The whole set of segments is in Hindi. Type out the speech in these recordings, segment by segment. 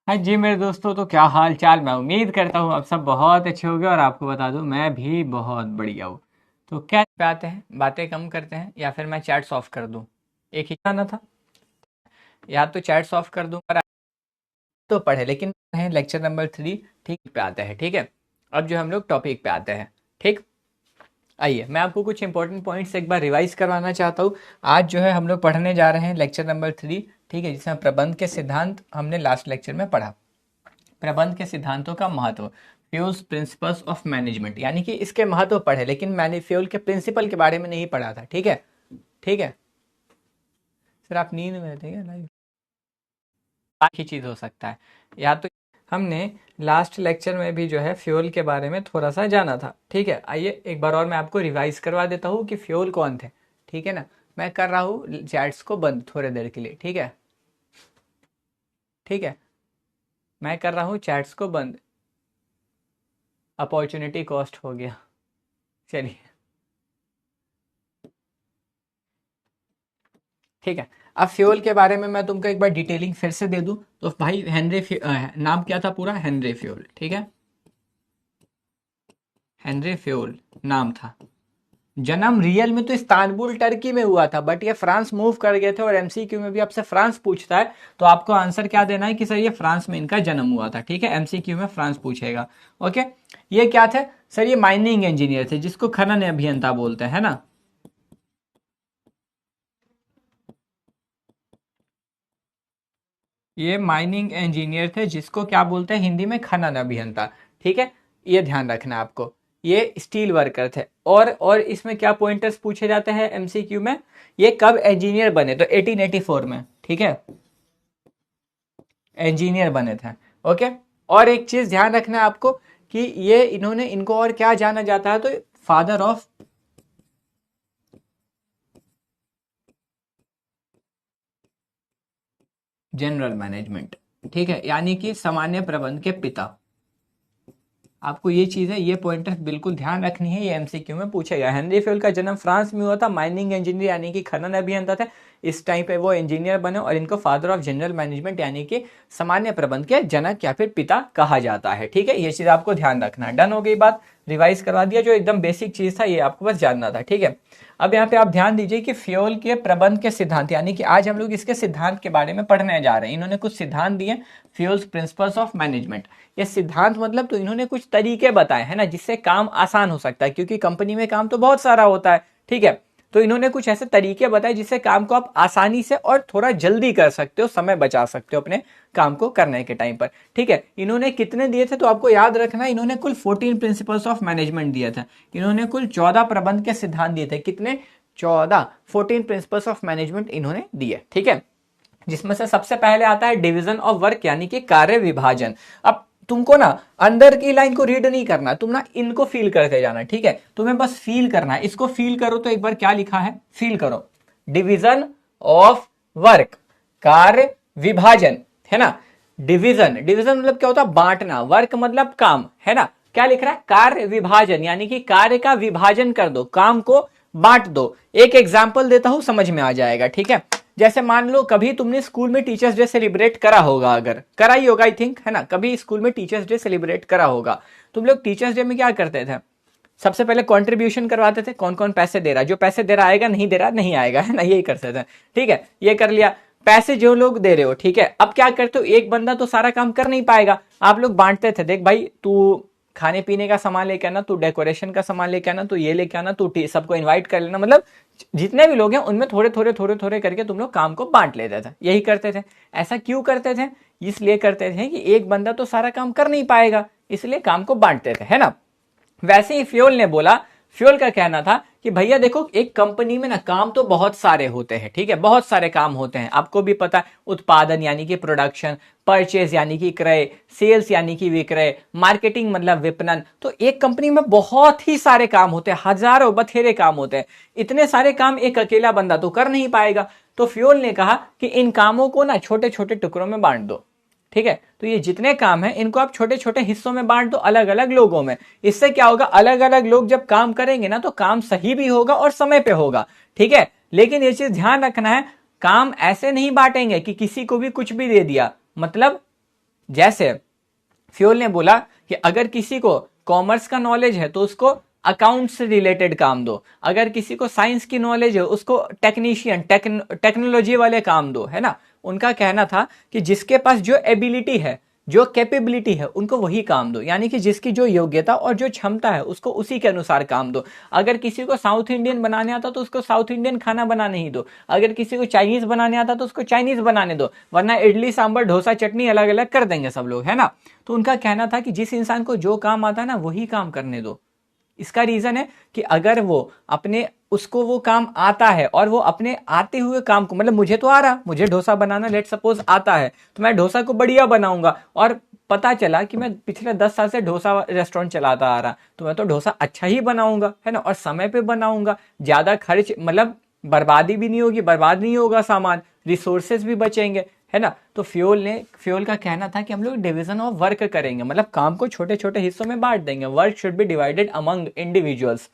हाँ जी मेरे दोस्तों, तो क्या हाल चाल। मैं उम्मीद करता हूँ आप सब बहुत अच्छे होंगे और आपको बता दूँ मैं भी बहुत बढ़िया हूँ। तो क्या पे आते हैं, बातें कम करते हैं या फिर मैं चैट ऑफ कर दूँ? एक ही आना था, या तो चैट ऑफ कर दूँ और तो पढ़े, लेकिन लेक्चर नंबर 3 ठीक पे आते हैं। ठीक है, अब जो हम लोग टॉपिक पे आते हैं। ठीक, आइए मैं आपको कुछ इंपॉर्टेंट पॉइंट्स एक बार रिवाइज करवाना चाहता हूँ। आज जो है हम लोग पढ़ने जा रहे हैं लेक्चर नंबर 3। ठीक है, जिसमें प्रबंध के सिद्धांत हमने लास्ट लेक्चर में पढ़ा। प्रबंध के सिद्धांतों का महत्व, फ्यूल्स प्रिंसिपल्स ऑफ मैनेजमेंट, यानी कि इसके महत्व पढ़े, लेकिन मैंने फ्यूल के प्रिंसिपल के बारे में नहीं पढ़ा था। ठीक है, ठीक है सर, आप नींद में थे क्या? लाइव एक ही चीज हो सकता है, या तो हमने लास्ट लेक्चर में भी जो है फ्यूल के बारे में थोड़ा सा जाना था। ठीक है, आइए एक बार और मैं आपको रिवाइज करवा देता हूँ कि फ्यूल कौन थे। ठीक है ना, मैं कर रहा हूँ चैट्स को बंद थोड़ी देर के लिए। ठीक है, ठीक है, मैं कर रहा हूँ चैट्स को बंद। अपॉर्चुनिटी कॉस्ट हो गया। चलिए, ठीक है। अब फ्यूल के बारे में मैं तुमको एक बार डिटेलिंग फिर से दे दूं तो भाई नाम क्या था पूरा? Henry fuel. ठीक है, हेनरी फ्यूल नाम था। जन्म रियल में तो इस्तांबुल टर्की में हुआ था, बट ये फ्रांस मूव कर गए थे, और एमसीक्यू में भी आपसे फ्रांस पूछता है तो आपको आंसर क्या देना है कि सर ये फ्रांस में इनका जन्म हुआ था। ठीक है, एमसीक्यू में फ्रांस पूछेगा। ओके, ये क्या थे सर? ये माइनिंग इंजीनियर थे, जिसको खनन अभियंता बोलते हैं ना। ये माइनिंग इंजीनियर थे, जिसको क्या बोलते हैं हिंदी में? खनन अभियंता। ठीक है, ये ध्यान रखना आपको। ये स्टील वर्कर थे। और इसमें क्या पॉइंटर्स पूछे जाते हैं एमसीक्यू में? ये कब इंजीनियर बने? तो 1884 में। ठीक है, इंजीनियर बने थे। ओके, और एक चीज ध्यान रखना है आपको कि ये इनको और क्या जाना जाता है? तो फादर ऑफ जनरल मैनेजमेंट। ठीक है, यानी कि सामान्य प्रबंध के पिता। आपको ये चीज है, ये पॉइंटर बिल्कुल ध्यान रखनी है, ये एमसीक्यू में पूछेगा। हेनरी फ्यूल का जन्म फ्रांस में हुआ था, माइनिंग इंजीनियर यानी कि खनन अभियंता थे। इस टाइम पे वो इंजीनियर बने और इनको फादर ऑफ जनरल मैनेजमेंट यानी कि सामान्य प्रबंध के जनक या फिर पिता कहा जाता है। ठीक है, ये चीज आपको ध्यान रखना है। डन हो गई बात, रिवाइज करवा दिया। जो एकदम बेसिक चीज था ये आपको बस जानना था। ठीक है, अब यहाँ पे आप ध्यान दीजिए कि फ्यूल के प्रबंध के सिद्धांत, यानी कि आज हम लोग इसके सिद्धांत के बारे में पढ़ने जा रहे हैं। इन्होंने कुछ सिद्धांत दिए, फ्यूल्स प्रिंसिपल्स ऑफ मैनेजमेंट। ये सिद्धांत मतलब तो इन्होंने कुछ तरीके बताए हैं ना, जिससे काम आसान हो सकता है, क्योंकि कंपनी में काम तो बहुत सारा होता है। ठीक है, तो इन्होंने कुछ ऐसे तरीके बताए जिससे काम को आप आसानी से और थोड़ा जल्दी कर सकते हो, समय बचा सकते हो अपने काम को करने के टाइम पर। ठीक है, इन्होंने कितने दिए थे तो आपको याद रखना है, इन्होंने कुल 14 प्रिंसिपल्स ऑफ मैनेजमेंट दिए थे। इन्होंने कुल 14 प्रबंध के सिद्धांत दिए थे। कितने? 14, 14 प्रिंसिपल्स ऑफ मैनेजमेंट इन्होंने दिए। ठीक है, जिसमें से सबसे पहले आता है डिवीजन ऑफ वर्क, यानी कि कार्य विभाजन। अब तुमको ना अंदर की लाइन को रीड नहीं करना, तुम ना इनको फील करके जाना। ठीक है, तुम्हें बस फील करना है। इसको फील करो तो एक बार क्या लिखा है, फील करो। डिवीजन ऑफ वर्क, कार्य विभाजन, है ना। डिवीजन, डिवीजन मतलब क्या होता है? बांटना। वर्क मतलब काम, है ना। क्या लिख रहा है? कार्य विभाजन, यानी कि कार्य का विभाजन कर दो, काम को बांट दो। एक एग्जाम्पल देता हूं, समझ में आ जाएगा। ठीक है, जैसे मान लो कभी तुमने स्कूल में टीचर्स डे सेलिब्रेट करा होगा, अगर करा ही होगा आई थिंक, है ना। कभी स्कूल में टीचर्स डे सेलिब्रेट करा होगा। तुम लोग टीचर्स डे में क्या करते थे? सबसे पहले कंट्रीब्यूशन करवाते थे। कौन कौन पैसे दे रहा है? जो पैसे दे रहा आएगा, नहीं दे रहा नहीं आएगा, है ना, यही करते थे। ठीक है, ये कर लिया। पैसे जो लोग दे रहे हो, ठीक है, अब क्या करते हो? एक बंदा तो सारा काम कर नहीं पाएगा, आप लोग बांटते थे। देख भाई, तू खाने पीने का सामान लेके आना, तू डेकोरेशन का सामान लेके आना, तू ये लेके आना, तू सबको इनवाइट कर लेना। मतलब जितने भी लोग हैं उनमें थोड़े थोड़े थोड़े थोड़े करके तुम लोग काम को बांट लेते थे, यही करते थे। ऐसा क्यों करते थे? इसलिए करते थे कि एक बंदा तो सारा काम कर नहीं पाएगा, इसलिए काम को बांटते थे, है ना। वैसे ही फ्यूल ने बोला, फ्यूल का कहना था कि भैया देखो, एक कंपनी में ना काम तो बहुत सारे होते हैं। ठीक है, बहुत सारे काम होते हैं, आपको भी पता है। उत्पादन यानी कि प्रोडक्शन, परचेज यानी कि क्रय, सेल्स यानी कि विक्रय, मार्केटिंग मतलब विपणन। तो एक कंपनी में बहुत ही सारे काम होते हैं, हजारों बथेरे काम होते हैं। इतने सारे काम एक अकेला बंदा तो कर नहीं पाएगा। तो फ्यूल ने कहा कि इन कामों को ना छोटे छोटे टुकड़ों में बांट दो। ठीक है, तो ये जितने काम हैं इनको आप छोटे छोटे हिस्सों में बांट दो, अलग अलग लोगों में। इससे क्या होगा? अलग अलग लोग जब काम करेंगे ना, तो काम सही भी होगा और समय पे होगा। ठीक है, लेकिन ये चीज ध्यान रखना है, काम ऐसे नहीं बांटेंगे कि किसी को भी कुछ भी दे दिया। मतलब जैसे फ्योल ने बोला कि अगर किसी को कॉमर्स का नॉलेज है तो उसको अकाउंट से रिलेटेड काम दो, अगर किसी को साइंस की नॉलेज है उसको टेक्नीशियन टेक्नोलॉजी वाले काम दो, है ना। उनका कहना था कि जिसके पास जो एबिलिटी है, जो कैपेबिलिटी है, उनको वही काम दो, यानी कि जिसकी जो योग्यता और जो क्षमता है उसको उसी के अनुसार काम दो। अगर किसी को साउथ इंडियन बनाने आता तो उसको साउथ इंडियन खाना बनाने ही दो, अगर किसी को चाइनीज बनाने आता तो उसको चाइनीज बनाने दो, वरना इडली सांभर डोसा चटनी अलग अलग कर देंगे सब लोग, है ना। तो उनका कहना था कि जिस इंसान को जो काम आता है ना वही काम करने दो। इसका रीजन है कि अगर वो अपने उसको वो काम आता है और वो अपने आते हुए काम को, मतलब मुझे तो आ रहा, मुझे डोसा बनाना लेट सपोज आता है, तो मैं डोसा को बढ़िया बनाऊंगा, और पता चला कि मैं पिछले 10 साल से डोसा रेस्टोरेंट चलाता आ रहा, तो मैं तो डोसा अच्छा ही बनाऊंगा, है ना, और समय पे बनाऊंगा, ज्यादा खर्च मतलब बर्बादी भी नहीं होगी, बर्बाद नहीं होगा सामान, रिसोर्सेज भी बचेंगे, है ना। तो फ्योल का कहना था कि हम लोग डिवीजन ऑफ वर्क करेंगे, मतलब काम को छोटे छोटे हिस्सों में बांट देंगे। Work should be divided among individuals,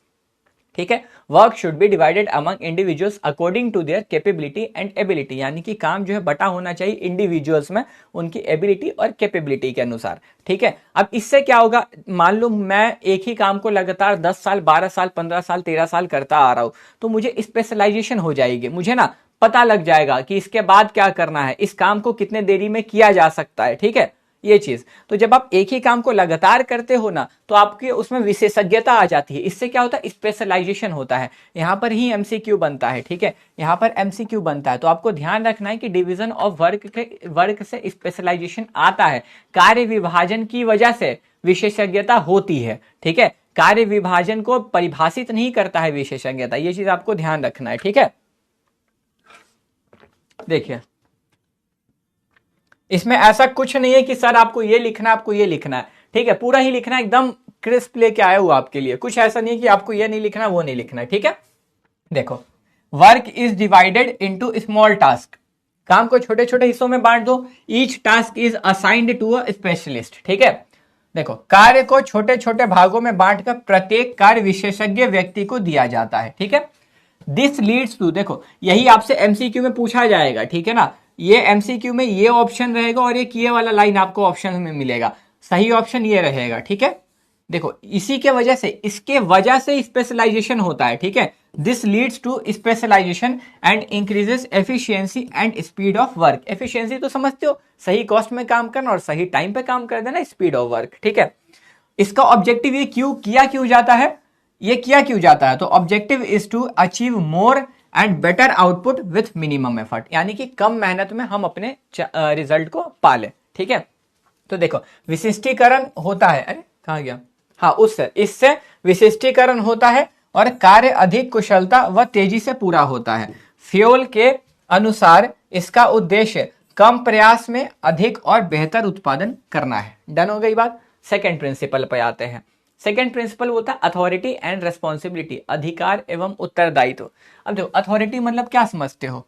ठीक है, work should be divided among individuals according to their capability and ability, यानी कि काम जो है बटा होना चाहिए इंडिविजुअल्स में उनकी एबिलिटी और कैपेबिलिटी के अनुसार, ठीक है। अब इससे क्या होगा, मान लो मैं एक ही काम को लगातार 10 साल 12 साल 15 साल 13 साल करता आ रहा हूं, तो मुझे स्पेशलाइजेशन हो जाएगी, मुझे ना पता लग जाएगा कि इसके बाद क्या करना है, इस काम को कितने देरी में किया जा सकता है, ठीक है, ये चीज। तो जब आप एक ही काम को लगातार करते हो ना तो आपकी उसमें विशेषज्ञता आ जाती है, इससे क्या होता है, स्पेशलाइजेशन होता है। यहां पर ही एमसीक्यू बनता है, ठीक है, यहां पर एमसीक्यू बनता है। तो आपको ध्यान रखना है कि डिवीजन ऑफ वर्क से स्पेशलाइजेशन आता है, कार्य विभाजन की वजह से विशेषज्ञता होती है, ठीक है, कार्य विभाजन को परिभाषित नहीं करता है विशेषज्ञता, ये चीज आपको ध्यान रखना है, ठीक है। देखिए इसमें ऐसा कुछ नहीं है कि सर आपको ये लिखना है, आपको ये लिखना है, ठीक है, पूरा ही लिखना है, एकदम क्रिस्प लेके आया हुआ आपके लिए, कुछ ऐसा नहीं है कि आपको ये नहीं लिखना वो नहीं लिखना है, ठीक है। देखो work is divided into small task, काम को छोटे छोटे हिस्सों में बांट दो, each task is assigned to a specialist, ठीक है। देखो कार्य को छोटे छोटे भागों में बांटकर प्रत्येक कार्य विशेषज्ञ व्यक्ति को दिया जाता है, ठीक है। दिस लीड्स टू, देखो यही आपसे एमसीक्यू में पूछा जाएगा, ठीक है ना, ये एमसीक्यू में ये ऑप्शन रहेगा और एक ये वाला लाइन आपको ऑप्शन में मिलेगा, सही ऑप्शन ये रहेगा, ठीक है। देखो इसी के वजह से, इसके वजह से स्पेशलाइजेशन होता है, ठीक है। This leads to specialisation and increases efficiency and speed of work. Efficiency तो समझते हो, सही कॉस्ट में काम करना और सही टाइम पे काम कर देना, स्पीड ऑफ वर्क, ठीक है। इसका ऑब्जेक्टिव ये क्यों जाता है, ये किया क्यों जाता है, तो objective is to achieve more and better output with minimum effort, यानी कि कम मेहनत में हम अपने रिजल्ट को पाले, ठीक है। तो देखो विशिष्टीकरण होता है, अरे कहां गया, हाँ इससे विशिष्टीकरण होता है और कार्य अधिक कुशलता व तेजी से पूरा होता है। फ्योल के अनुसार इसका उद्देश्य कम प्रयास में अधिक और बेहतर उत्पादन करना है। डन हो गई बात। सेकेंड प्रिंसिपल पे आते हैं। सेकेंड प्रिंसिपल होता है अथॉरिटी एंड रेस्पॉन्सिबिलिटी, अधिकार एवं उत्तरदायित्व। अब देखो अथॉरिटी मतलब क्या समझते हो,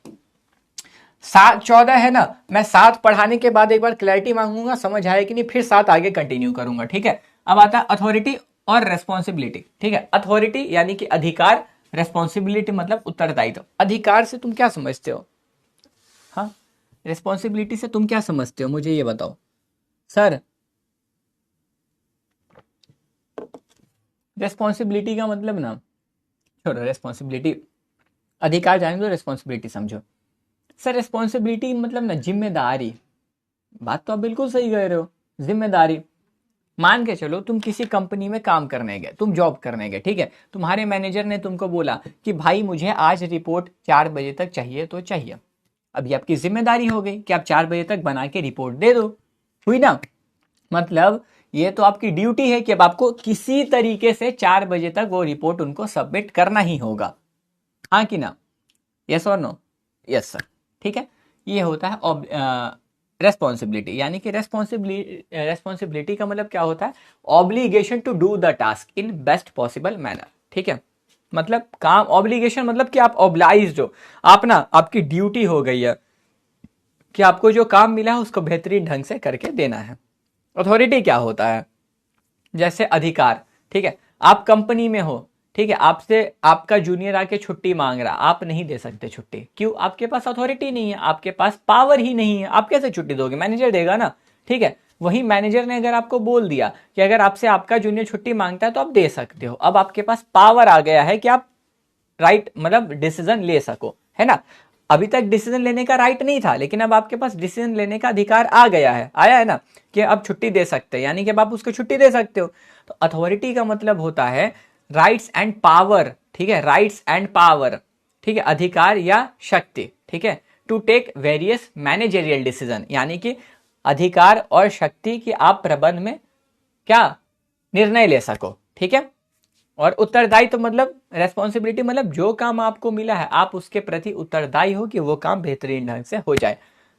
7-14 है ना, मैं 7 पढ़ाने के बाद एक बार क्लैरिटी मांगूंगा, समझ आए कि नहीं, फिर 7 आगे कंटिन्यू करूंगा, ठीक है। अब आता है अथॉरिटी और रेस्पॉन्सिबिलिटी, ठीक है। अथॉरिटी यानी कि अधिकार, रेस्पॉन्सिबिलिटी मतलब उत्तरदायित्व। अधिकार से तुम क्या समझते हो, हाँ, रेस्पॉन्सिबिलिटी से तुम क्या समझते हो, मुझे ये बताओ सर। रेस्पॉन्सिबिलिटी का मतलब ना, छोड़ो रेस्पॉन्सिबिलिटी, अधिकार जाने दो, रेस्पॉन्सिबिलिटी समझो। सर रेस्पॉन्सिबिलिटी मतलब ना जिम्मेदारी, बात तो आप बिल्कुल सही कह रहे हो, जिम्मेदारी। मान के चलो तुम किसी कंपनी में काम करने गए, तुम जॉब करने गए, ठीक है, तुम्हारे मैनेजर ने तुमको बोला कि भाई मुझे आज रिपोर्ट 4 बजे तक चाहिए तो चाहिए। अभी आपकी जिम्मेदारी हो गई कि आप 4 बजे तक बना के रिपोर्ट दे दो, हुई ना, मतलब ये तो आपकी ड्यूटी है कि अब आपको किसी तरीके से 4 बजे तक वो रिपोर्ट उनको सबमिट करना ही होगा, हाँ कि ना, यस और नो, यस सर, ठीक है। ये होता है रेस्पॉन्सिबिलिटी, यानी कि रेस्पॉन्सिबिलिटी का मतलब क्या होता है, obligation to do the task in best possible manner, ठीक है। मतलब काम, ऑब्लिगेशन मतलब कि आप ऑब्लाइज्ड हो, आप ना, आपकी ड्यूटी हो गई है कि आपको जो काम मिला है उसको बेहतरीन ढंग से करके देना है। अथॉरिटी क्या होता है, जैसे अधिकार, ठीक है, आप कंपनी में हो, ठीक है, आपसे आपका जूनियर आके छुट्टी मांग रहा, आप नहीं दे सकते छुट्टी, क्यों, आपके पास अथॉरिटी नहीं है, आपके पास पावर ही नहीं है, आप कैसे छुट्टी दोगे, मैनेजर देगा ना, ठीक है। वही मैनेजर ने अगर आपको बोल दिया कि अगर आपसे आपका जूनियर छुट्टी मांगता है तो आप दे सकते हो, अब आपके पास पावर आ गया है कि आप राइट मतलब डिसीजन ले सको, है ना। अभी तक डिसीजन लेने का राइट नहीं था, लेकिन अब आपके पास डिसीजन लेने का अधिकार आ गया है, आया है ना, कि अब छुट्टी दे सकते हैं, यानी कि अब आप उसको छुट्टी दे सकते हो। तो अथॉरिटी का मतलब होता है राइट्स एंड पावर, ठीक है, राइट्स एंड पावर, ठीक है, अधिकार या शक्ति, ठीक है, to take various managerial decision, यानी कि अधिकार और शक्ति कि आप प्रबंध में क्या निर्णय ले सको, ठीक है। और उत्तरदायी तो मतलब रेस्पॉन्सिबिलिटी, मतलब जो काम आपको मिला है आप उसके प्रति उत्तरदायी हो कि वो काम बेहतरीन ढंग से हो जाए,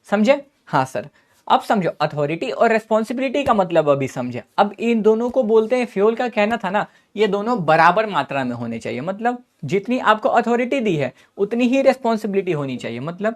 समझे। हाँ सर, अब समझो अथॉरिटी और रेस्पॉन्सिबिलिटी का मतलब अभी समझे। अब इन दोनों को बोलते हैं, फ्यूल का कहना था ना, ये दोनों बराबर मात्रा में होने चाहिए, मतलब जितनी आपको अथॉरिटी दी है उतनी ही रेस्पॉन्सिबिलिटी होनी चाहिए। मतलब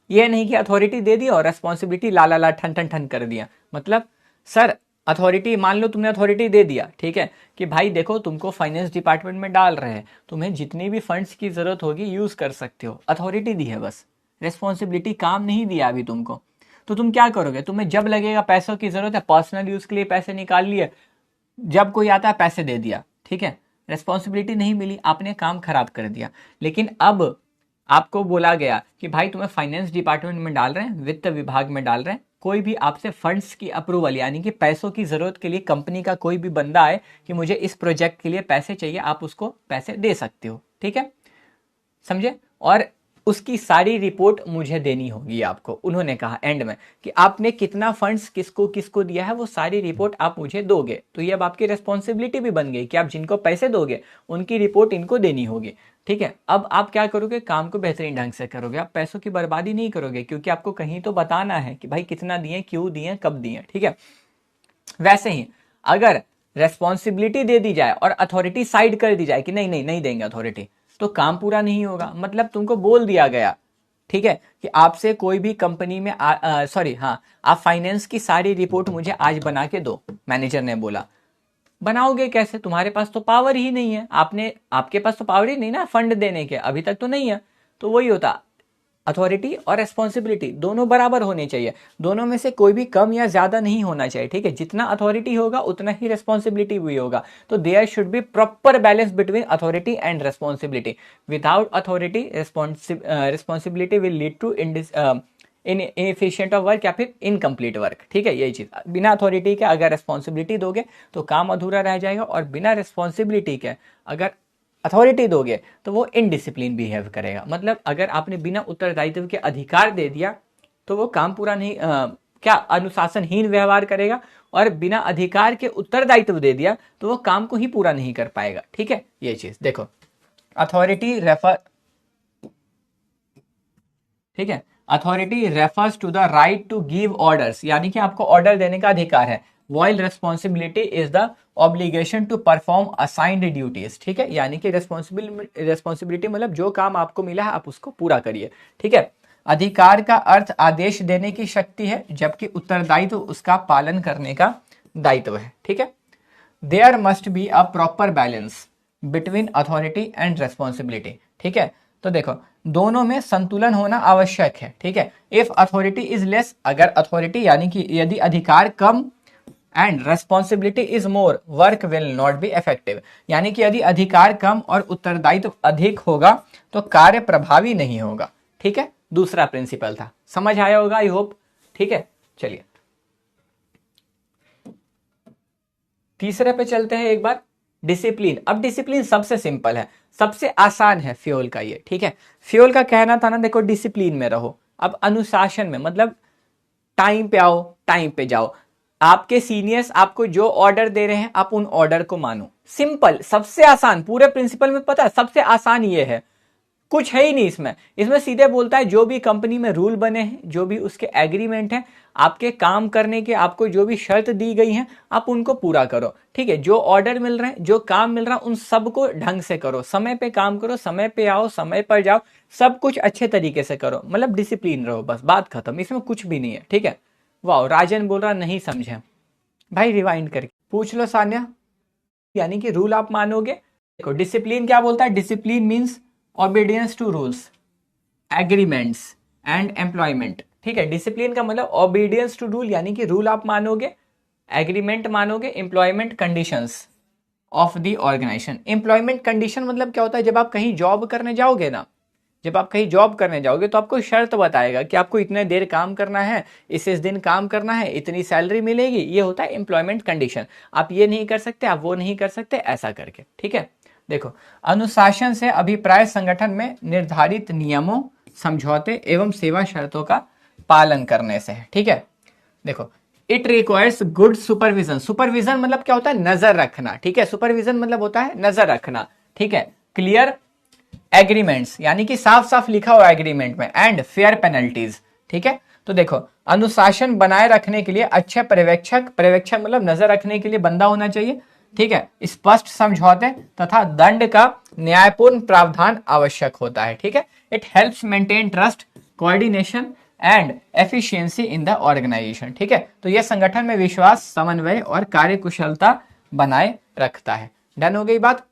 ये नहीं कि अथॉरिटी दे दी और रेस्पॉन्सिबिलिटी ला ला ला ठन ठन ठन कर दिया। मतलब सर अथॉरिटी, मान लो तुमने अथॉरिटी दे दिया, ठीक है, कि भाई देखो तुमको फाइनेंस डिपार्टमेंट में डाल रहे हैं, तुम्हें जितनी भी फंड्स की जरूरत होगी यूज कर सकते हो, अथॉरिटी दी है बस, रेस्पॉन्सिबिलिटी काम नहीं दिया अभी तुमको। तो तुम क्या करोगे, तुम्हें जब लगेगा पैसों की जरूरत है पर्सनल यूज के लिए पैसे निकाल लिए, जब कोई आता है पैसे दे दिया, ठीक है, रेस्पॉन्सिबिलिटी नहीं मिली, आपने काम खराब कर दिया। लेकिन अब आपको बोला गया कि भाई तुम्हें फाइनेंस डिपार्टमेंट में डाल रहे हैं, वित्त विभाग में डाल रहे हैं, कोई भी आपसे फंड्स की अप्रूवल यानी कि पैसों की जरूरत के लिए कंपनी का कोई भी बंदा आए कि मुझे इस प्रोजेक्ट के लिए पैसे चाहिए, आप उसको पैसे दे सकते हो, ठीक है, समझे। और उसकी सारी रिपोर्ट मुझे देनी होगी आपको, उन्होंने कहा एंड में कि आपने कितना फंड्स किसको किसको दिया है, वो सारी रिपोर्ट आप मुझे दोगे। तो ये अब आपकी रेस्पॉन्सिबिलिटी भी बन गई कि आप जिनको पैसे दोगे उनकी रिपोर्ट इनको देनी होगी, ठीक है। अब आप क्या करोगे, काम को बेहतरीन ढंग से करोगे, आप पैसों की बर्बादी नहीं करोगे, क्योंकि आपको कहीं तो बताना है कि भाई कितना दिए, क्यों दिए, कब दिए, ठीक है। वैसे ही अगर रेस्पॉन्सिबिलिटी दे दी जाए और अथॉरिटी साइड कर दी जाए कि नहीं नहीं नहीं देंगे अथॉरिटी, तो काम पूरा नहीं होगा। मतलब तुमको बोल दिया गया, ठीक है, कि आपसे कोई भी कंपनी में सॉरी हाँ, आप फाइनेंस की सारी रिपोर्ट मुझे आज बना के दो, मैनेजर ने बोला। बनाओगे कैसे, तुम्हारे पास तो पावर ही नहीं है, आपके पास तो पावर ही नहीं ना फंड देने के, अभी तक तो नहीं है। तो वही होता, अथॉरिटी और रेस्पॉन्सिबिलिटी दोनों बराबर होने चाहिए, दोनों में से कोई भी कम या ज्यादा नहीं होना चाहिए, ठीक है। जितना अथॉरिटी होगा उतना ही रेस्पॉन्सिबिलिटी भी होगा। तो there should be proper balance between authority and responsibility. Without authority responsibility will lead to inefficient of work या फिर इनकम्प्लीट वर्क, ठीक है। यही चीज, बिना अथॉरिटी के अगर रेस्पॉन्सिबिलिटी दोगे तो काम अधूरा रह जाएगा, और बिना रेस्पॉन्सिबिलिटी के अगर अथॉरिटी दोगे तो वो इनडिसिप्लिन बिहेव करेगा। मतलब अगर आपने बिना उत्तरदायित्व के अधिकार दे दिया तो वो काम पूरा नहीं क्या अनुशासनहीन व्यवहार करेगा, और बिना अधिकार के उत्तरदायित्व दे दिया तो वो काम को ही पूरा नहीं कर पाएगा, ठीक है। ये चीज देखो, अथॉरिटी रेफर, ठीक है, authority refers to the right to give orders, यानी कि आपको ऑर्डर देने का अधिकार है। While responsibility is the obligation to perform assigned duties, ठीक है, यानी कि रेस्पॉन्सिबिलिटी मतलब जो काम आपको मिला है आप उसको पूरा करिए, ठीक है। अधिकार का अर्थ आदेश देने की शक्ति है, जबकि उत्तरदायित्व उसका पालन करने का दायित्व है, ठीक है। There must be a proper balance between authority and responsibility, ठीक है। तो देखो दोनों में संतुलन होना आवश्यक है, ठीक है। इफ अथॉरिटी इज लेस, अगर अथॉरिटी यानी कि यदि अधिकार come and responsibility is more, work will not be effective, यानी कि यदि अधिकार कम और उत्तरदायित्व अधिक होगा तो कार्य प्रभावी नहीं होगा, ठीक है। दूसरा प्रिंसिपल था, समझ आया होगा आई होप, ठीक है। चलिए तीसरे पे चलते हैं एक बार, डिसिप्लिन। अब डिसिप्लिन सबसे सिंपल है, सबसे आसान है फ्यूल का ये, ठीक है। फ्यूल का कहना था ना, देखो डिसिप्लिन में रहो। अब अनुशासन में मतलब टाइम पे आओ, टाइम पे जाओ, आपके सीनियर्स आपको जो ऑर्डर दे रहे हैं आप उन ऑर्डर को मानो। सिंपल, सबसे आसान, पूरे प्रिंसिपल में पता है सबसे आसान ये है, कुछ है ही नहीं इसमें। इसमें सीधे बोलता है जो भी कंपनी में रूल बने हैं, जो भी उसके एग्रीमेंट हैं, आपके काम करने के आपको जो भी शर्त दी गई हैं आप उनको पूरा करो, ठीक है। जो ऑर्डर मिल रहे हैं, जो काम मिल रहा है, उन सबको ढंग से करो, समय पे काम करो, समय पे आओ, समय पर जाओ, सब कुछ अच्छे तरीके से करो, मतलब डिसिप्लिन रहो, बस बात खत्म, इसमें कुछ भी नहीं है, ठीक है। वाह, राजन बोल रहा नहीं समझे, भाई रिवाइंड करके पूछ लो सान्या, यानी कि रूल आप मानोगे। देखो डिसिप्लिन क्या बोलता है, discipline means obedience to rules, agreements and employment, ठीक है, डिसिप्लिन का मतलब ओबीडियंस टू रूल, यानी कि रूल आप मानोगे, एग्रीमेंट मानोगे, employment conditions of the organisation. Employment condition मतलब क्या होता है, जब आप कहीं जॉब करने जाओगे ना, जब आप कहीं जॉब करने जाओगे तो आपको शर्त बताएगा कि आपको इतने देर काम करना है, इस दिन काम करना है, इतनी सैलरी मिलेगी, ये होता है एम्प्लॉयमेंट कंडीशन। आप ये नहीं कर सकते, आप वो नहीं कर सकते, ऐसा करके, ठीक है। देखो, अनुशासन से अभिप्राय संगठन में निर्धारित नियमों, समझौते एवं सेवा शर्तों का पालन करने से है, ठीक है। देखो, it requires good supervision. Supervision मतलब क्या होता है, नजर रखना, ठीक है। सुपरविजन मतलब होता है नजर रखना, ठीक है। क्लियर एग्रीमेंट्स, यानी कि साफ साफ लिखा हुआ एग्रीमेंट में, एंड फेयर पेनल्टीज, ठीक है। तो देखो, अनुशासन बनाए रखने के लिए अच्छे पर्यवेक्षक, पर्यवेक्षक मतलब नजर रखने के लिए बंदा होना चाहिए, ठीक है। स्पष्ट समझौते तथा दंड का न्यायपूर्ण प्रावधान आवश्यक होता है, ठीक है। It helps maintain trust, coordination and efficiency in the organisation, ठीक है। तो यह संगठन में विश्वास, समन्वय और कार्यकुशलता बनाए रखता है। डन हो गई बात,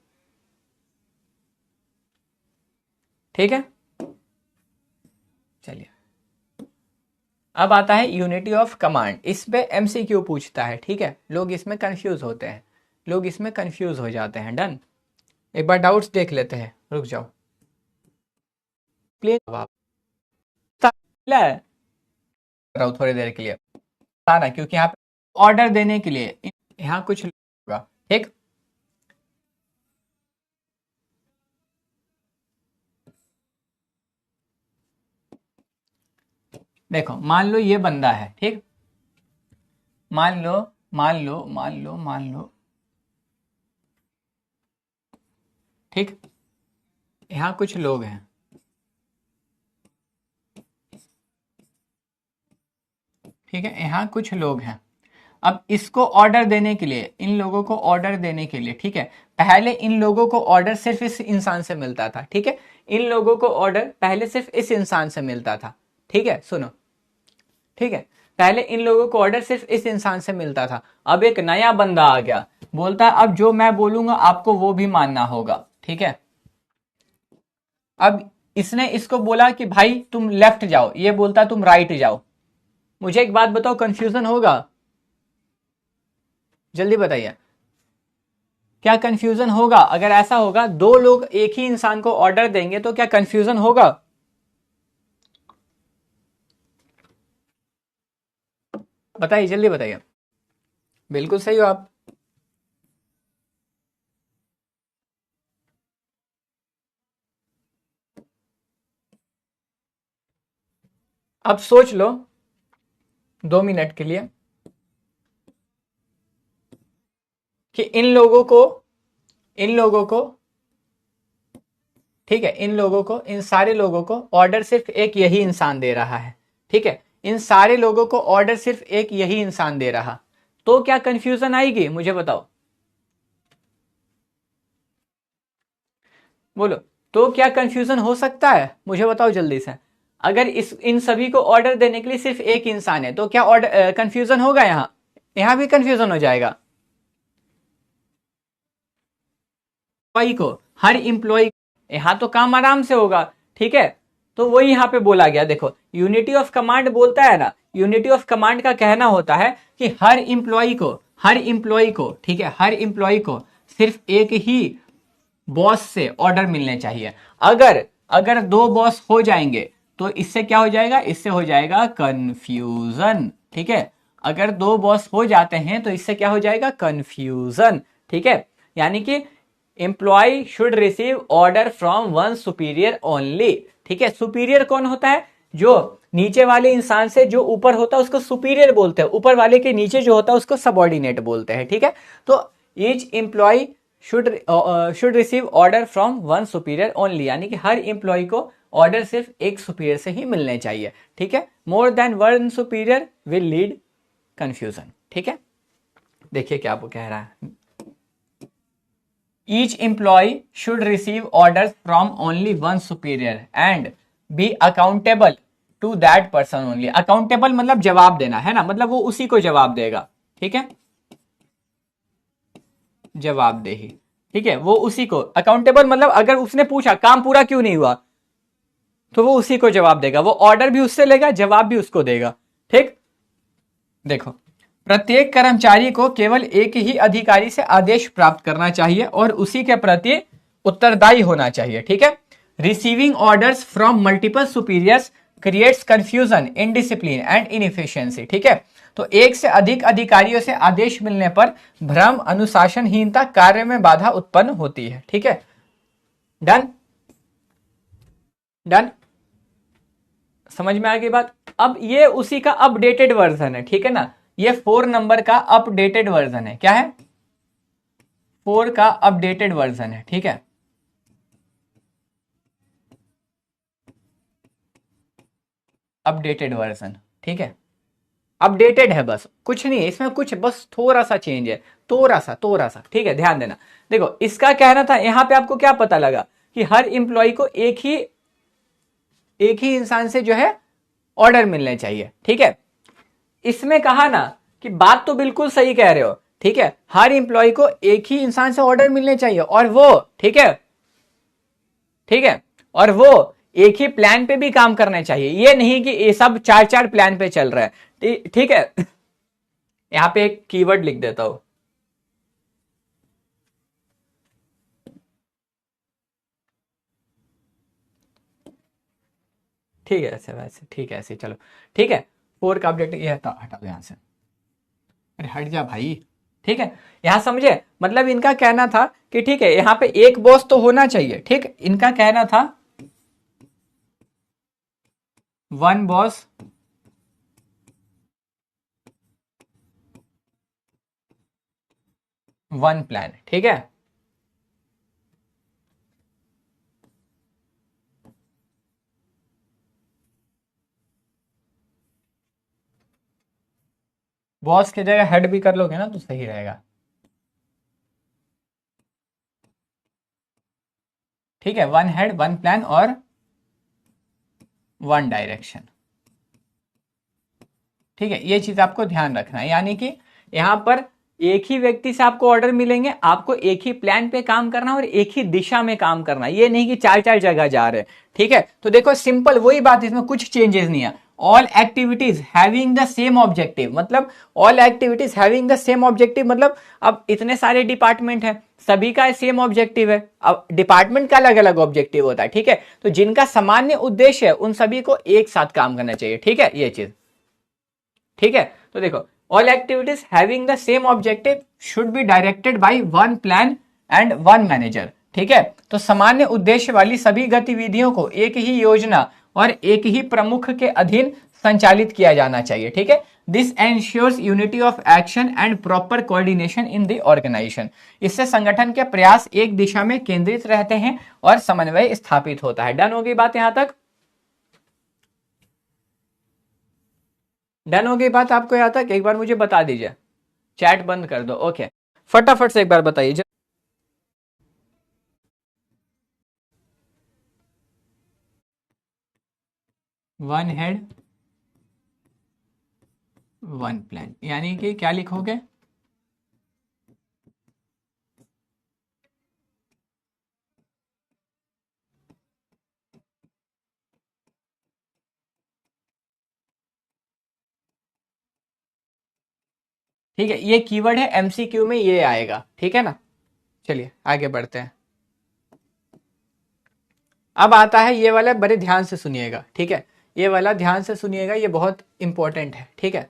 ठीक है। चलिए, अब आता है यूनिटी ऑफ कमांड। इस पे एमसीक्यू पूछता है, ठीक है। लोग इसमें कंफ्यूज होते हैं, लोग इसमें कंफ्यूज हो जाते हैं। डन, एक बार डाउट्स देख लेते हैं, रुक जाओ प्लीज। रहा हूँ थोड़ी देर के लिए सारा, क्योंकि यहाँ पे ऑर्डर देने के लिए यहाँ कुछ होगा, ठीक। देखो, मान लो ये बंदा है, ठीक। मान लो, मान लो, मान लो, मान लो, ठीक। यहाँ कुछ लोग हैं, ठीक है। यहाँ कुछ लोग हैं। अब इसको ऑर्डर देने के लिए, इन लोगों को ऑर्डर देने के लिए, ठीक है, पहले इन लोगों को ऑर्डर सिर्फ इस इंसान से मिलता था, ठीक है। इन लोगों को ऑर्डर पहले सिर्फ इस इंसान से मिलता था, ठीक है। सुनो, ठीक है, पहले इन लोगों को ऑर्डर सिर्फ इस इंसान से मिलता था। अब एक नया बंदा आ गया, बोलता है अब जो मैं बोलूंगा आपको वो भी मानना होगा, ठीक है। अब इसने इसको बोला कि भाई तुम लेफ्ट जाओ, ये बोलता तुम राइट जाओ। मुझे एक बात बताओ, कंफ्यूजन होगा? जल्दी बताइए, क्या कंफ्यूजन होगा? अगर ऐसा होगा, दो लोग एक ही इंसान को ऑर्डर देंगे तो क्या कंफ्यूजन होगा? बताइए, जल्दी बताइए। बिल्कुल सही हो आप। अब सोच लो 2 मिनट के लिए कि इन लोगों को, ठीक है, इन सारे लोगों को ऑर्डर सिर्फ एक यही इंसान दे रहा है, ठीक है। इन सारे लोगों को ऑर्डर सिर्फ एक यही इंसान दे रहा, तो क्या कंफ्यूजन आएगी? मुझे बताओ, बोलो, तो क्या कंफ्यूजन हो सकता है? मुझे बताओ जल्दी से। अगर इन सभी को ऑर्डर देने के लिए सिर्फ एक इंसान है तो क्या ऑर्डर कंफ्यूजन होगा? यहां भी कंफ्यूजन हो जाएगा। एम्प्लॉय को, हर एम्प्लॉय, यहां तो काम आराम से होगा, ठीक है। तो वही यहां पे बोला गया, देखो, यूनिटी ऑफ कमांड बोलता है ना, यूनिटी ऑफ कमांड का कहना होता है कि हर एम्प्लॉय को, ठीक है, हर एम्प्लॉय को सिर्फ एक ही बॉस से ऑर्डर मिलने चाहिए। अगर अगर दो बॉस हो जाएंगे तो इससे क्या हो जाएगा? इससे हो जाएगा कंफ्यूजन, ठीक है। अगर दो बॉस हो जाते हैं तो इससे क्या हो जाएगा? कंफ्यूजन, ठीक है। यानी कि employ should receive order from one superior only, ठीक है। सुपीरियर कौन होता है? जो नीचे वाले इंसान से जो ऊपर होता है उसको सुपीरियर बोलते हैं, ऊपर वाले के नीचे जो होता है उसको सबऑर्डिनेट बोलते हैं, ठीक है। तो each employ should receive order from one superior only, यानी कि हर एम्प्लॉय को ऑर्डर सिर्फ एक सुपीरियर से ही मिलने चाहिए, ठीक है। More than one superior will lead confusion, ठीक है। देखिए क्या आपको कह रहा है, each employ should receive order from only one superior and be accountable to that person only. Accountable मतलब जवाब देना है ना, मतलब वो उसी को जवाब देगा, ठीक है, जवाबदेही, ठीक है। वो उसी को, अकाउंटेबल मतलब अगर उसने पूछा काम पूरा क्यों नहीं हुआ तो वो उसी को जवाब देगा, वो ऑर्डर भी उससे लेगा, जवाब भी उसको देगा। ठीक, देखो, प्रत्येक कर्मचारी को केवल एक ही अधिकारी से आदेश प्राप्त करना चाहिए और उसी के प्रति उत्तरदायी होना चाहिए। ठीक है, receiving orders from multiple superiors creates confusion, indiscipline and inefficiency. ठीक है, तो एक से अधिक अधिकारियों से आदेश मिलने पर भ्रम, अनुशासनहीनता, कार्य में बाधा उत्पन्न होती है। ठीक है, डन डन, समझ में आ गई बात। अब ये उसी का अपडेटेड वर्जन है। ठीक है ना, ये 4 नंबर का अपडेटेड वर्जन है। क्या है? 4 का अपडेटेड वर्जन है। ठीक है, अपडेटेड वर्जन। ठीक है, अपडेटेड है, बस कुछ नहीं है इसमें, कुछ बस थोड़ा सा चेंज है, थोड़ा सा। ठीक है, ध्यान देना। देखो, इसका कहना था, यहां पे आपको क्या पता लगा कि हर इंप्लॉय को एक ही इंसान से जो है ऑर्डर मिलने चाहिए। ठीक है, इसमें कहा ना कि बात तो बिल्कुल सही कह रहे हो। ठीक है, हर इंप्लॉय को एक ही इंसान से ऑर्डर मिलने चाहिए और वो, ठीक है, और वो एक ही प्लान पे भी काम करने चाहिए। ये नहीं कि ये सब 4 प्लान पे चल रहा है। ठीक है, यहां पे एक कीवर्ड लिख देता हूं, ठीक है, ऐसे वैसे, ठीक है, ऐसे चलो। ठीक है, 4 का अपडेट ये हटा दो यहां से, अरे हट जा भाई। ठीक है, यहां समझे, मतलब इनका कहना था कि ठीक है, यहां पे एक बॉस तो होना चाहिए। ठीक, इनका कहना था 1 बॉस 1 प्लान। ठीक है, बॉस की जगह हेड भी कर लोगे ना तो सही रहेगा। ठीक है, 1 हेड 1 प्लान और 1 डायरेक्शन। ठीक है, ये चीज आपको ध्यान रखना है, यानी कि यहां पर एक ही व्यक्ति से आपको ऑर्डर मिलेंगे, आपको एक ही प्लान पे काम करना है और एक ही दिशा में काम करना है, ये नहीं कि 4 जगह जा रहे हैं। ठीक है, तो देखो सिंपल वही बात, इसमें कुछ चेंजेस नहीं है। All activities having the same objective, मतलब all activities having the same objective, मतलब अब इतने सारे डिपार्टमेंट है, सभी का सेम ऑब्जेक्टिव है। अब डिपार्टमेंट का अलग अलग ऑब्जेक्टिव होता है। ठीक है, तो जिनका सामान्य उद्देश्य है उन सभी को एक साथ काम करना चाहिए। ठीक है, ये चीज। ठीक है, तो देखो, all activities having the same objective should be directed by 1 plan and 1 manager. ठीक है, तो सामान्य उद्देश्य वाली सभी गतिविधियों को एक ही योजना और एक ही प्रमुख के अधीन संचालित किया जाना चाहिए। ठीक है, this ensures unity of action and proper coordination in the organisation. इससे संगठन के प्रयास एक दिशा में केंद्रित रहते हैं और समन्वय स्थापित होता है। डन हो गई बात यहां तक? डन हो गई बात आपको यहां तक? एक बार मुझे बता दीजिए, चैट बंद कर दो। ओके, फटाफट से एक बार बताइए। 1 हेड 1 प्लान, यानी कि क्या लिखोगे? ठीक है, ये कीवर्ड है, एमसीक्यू में ये आएगा। ठीक है ना, चलिए आगे बढ़ते हैं। अब आता है ये वाला, बड़े ध्यान से सुनिएगा। ठीक है, ये वाला ध्यान से सुनिएगा, ये बहुत इंपॉर्टेंट है। ठीक है,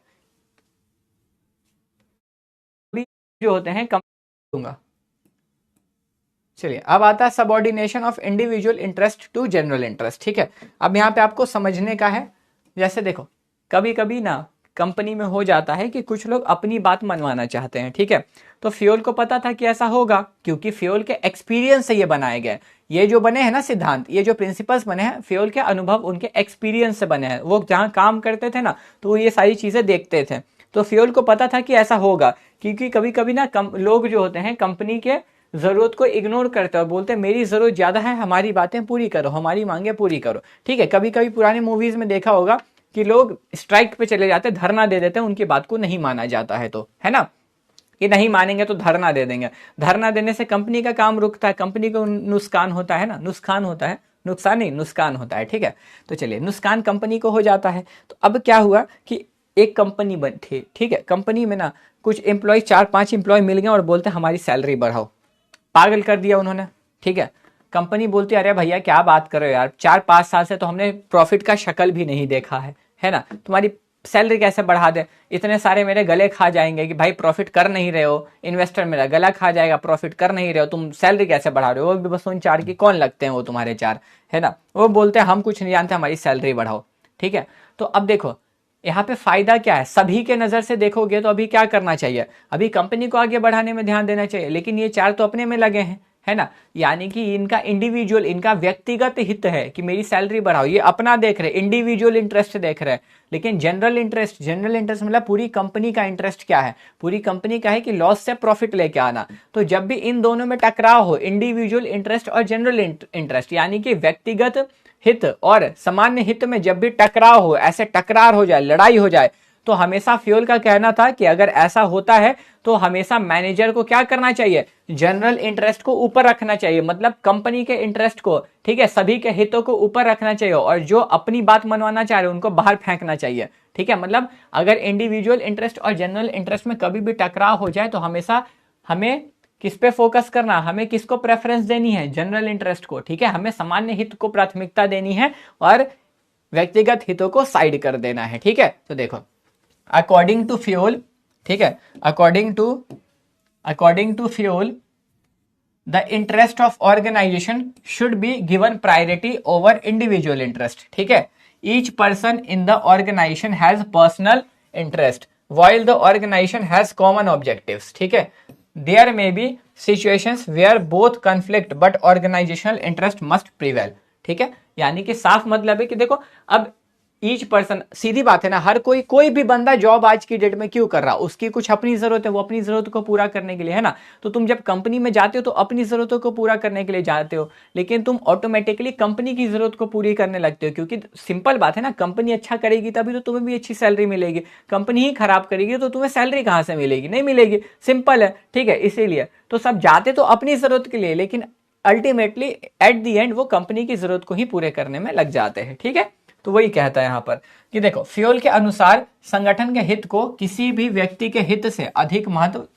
अभी जो होते हैं कम दूंगा। चलिए, अब आता है subordination of individual interest to general interest. ठीक है, अब यहाँ पे आपको समझने का है, जैसे देखो, कभी कभी ना कंपनी में हो जाता है कि कुछ लोग अपनी बात मनवाना चाहते हैं। ठीक है, तो फ्योल को पता था कि ऐसा होगा, क्योंकि फ्योल के एक्सपीरियंस से ये बनाए गए, ये जो बने हैं ना सिद्धांत, ये जो प्रिंसिपल्स बने हैं, फ्योल के अनुभव, उनके एक्सपीरियंस से बने हैं। वो जहां काम करते थे ना, तो वो ये सारी चीजें देखते थे, तो फ्योल को पता था कि ऐसा होगा। क्योंकि कभी कभी ना लोग जो होते हैं कंपनी के जरूरत को इग्नोर करते हैं और बोलते हैं मेरी जरूरत ज्यादा है, हमारी बातें पूरी करो, हमारी मांगे पूरी करो। ठीक है, कभी कभी पुराने मूवीज में देखा होगा कि लोग स्ट्राइक पे चले जाते हैं, धरना दे देते हैं, उनकी बात को नहीं माना जाता है, तो है ना, कि नहीं मानेंगे तो धरना दे देंगे। धरना देने से कंपनी का काम रुकता है, कंपनी को नुकसान होता है ना, नुकसान होता है। नुकसान नहीं, नुकसान होता है, ठीक है। तो चलिए, नुकसान कंपनी को हो जाता है। तो अब क्या हुआ कि एक कंपनी बन थी, ठीक है, कंपनी में ना कुछ एम्प्लॉय, 4-5 एम्प्लॉय मिल गए और बोलते हमारी सैलरी बढ़ाओ। पागल कर दिया उन्होंने, ठीक है। कंपनी बोलती अरे भैया क्या बात कर रहे हो यार, 4-5 साल से तो हमने प्रॉफिट का शक्ल भी नहीं देखा है ना, तुम्हारी सैलरी कैसे बढ़ा दे, इतने सारे मेरे गले खा जाएंगे कि भाई प्रॉफिट कर नहीं रहे हो, इन्वेस्टर मेरा गला खा जाएगा, प्रॉफिट कर नहीं रहे हो, तुम सैलरी कैसे बढ़ा रहे हो, वो भी बस उन 4 की कौन लगते हैं वो तुम्हारे 4, है ना। वो बोलते हैं हम कुछ नहीं जानते, हमारी सैलरी बढ़ाओ, ठीक है। तो अब देखो यहाँ पे फायदा क्या है, सभी के नजर से देखोगे तो अभी क्या करना चाहिए, अभी कंपनी को आगे बढ़ाने में ध्यान देना चाहिए, लेकिन ये 4 तो अपने में लगे हैं, है ना। यानी कि इनका इंडिविजुअल, इनका व्यक्तिगत हित है कि मेरी सैलरी बढ़ाओ, ये अपना देख रहे, इंडिविजुअल इंटरेस्ट देख रहे हैं। लेकिन जनरल इंटरेस्ट मतलब पूरी कंपनी का इंटरेस्ट क्या है, पूरी कंपनी का है कि लॉस से प्रॉफिट लेके आना। तो जब भी इन दोनों में टकराव हो, इंडिविजुअल इंटरेस्ट और जनरल इंटरेस्ट यानी कि व्यक्तिगत हित और सामान्य हित में जब भी टकराव हो, ऐसे टकरार हो जाए, लड़ाई हो जाए, तो हमेशा फ्यूल का कहना था कि अगर ऐसा होता है तो हमेशा मैनेजर को क्या करना चाहिए, जनरल इंटरेस्ट को ऊपर रखना चाहिए, मतलब कंपनी के इंटरेस्ट को, ठीक है, सभी के हितों को ऊपर रखना चाहिए, और जो अपनी बात मनवाना चाह रहे उनको बाहर फेंकना चाहिए, ठीक है। मतलब अगर इंडिविजुअल इंटरेस्ट और जनरल इंटरेस्ट में कभी भी टकराव हो जाए तो हमेशा हमें किस पे फोकस करना, हमें किसको प्रेफरेंस देनी है, जनरल इंटरेस्ट को, ठीक है। हमें सामान्य हित को प्राथमिकता देनी है और व्यक्तिगत हितों को साइड कर देना है, ठीक है। तो देखो अकॉर्डिंग टू फ्यूल, ठीक है, according to Fayol the interest of organization should be given priority over individual interest, ठीक है। Each person in the organization has personal interest while the organization has common objectives, ठीक है। There may be situations where both conflict but organizational interest must prevail, ठीक है। यानी कि साफ मतलब है कि देखो अब ईच पर्सन, सीधी बात है ना, हर कोई भी बंदा जॉब आज की डेट में क्यों कर रहा, उसकी कुछ अपनी जरूरत है, वो अपनी जरूरत को पूरा करने के लिए, है ना। तो तुम जब कंपनी में जाते हो तो अपनी जरूरतों को पूरा करने के लिए जाते हो, लेकिन तुम ऑटोमेटिकली कंपनी की जरूरत को पूरी करने लगते हो, क्योंकि सिंपल बात है ना, कंपनी अच्छा करेगी तभी तो तुम्हें भी अच्छी सैलरी मिलेगी, कंपनी ही खराब करेगी तो तुम्हें सैलरी कहां से मिलेगी, नहीं मिलेगी, सिंपल है, ठीक है। इसीलिए तो सब जाते तो अपनी जरूरत के लिए, लेकिन अल्टीमेटली एट द एंड वो कंपनी की जरूरत को ही पूरे करने में लग जाते हैं, ठीक है। तो वही कहता है यहां पर कि देखो फ्यूल के अनुसार संगठन के हित को किसी भी व्यक्ति के हित से अधिक महत्व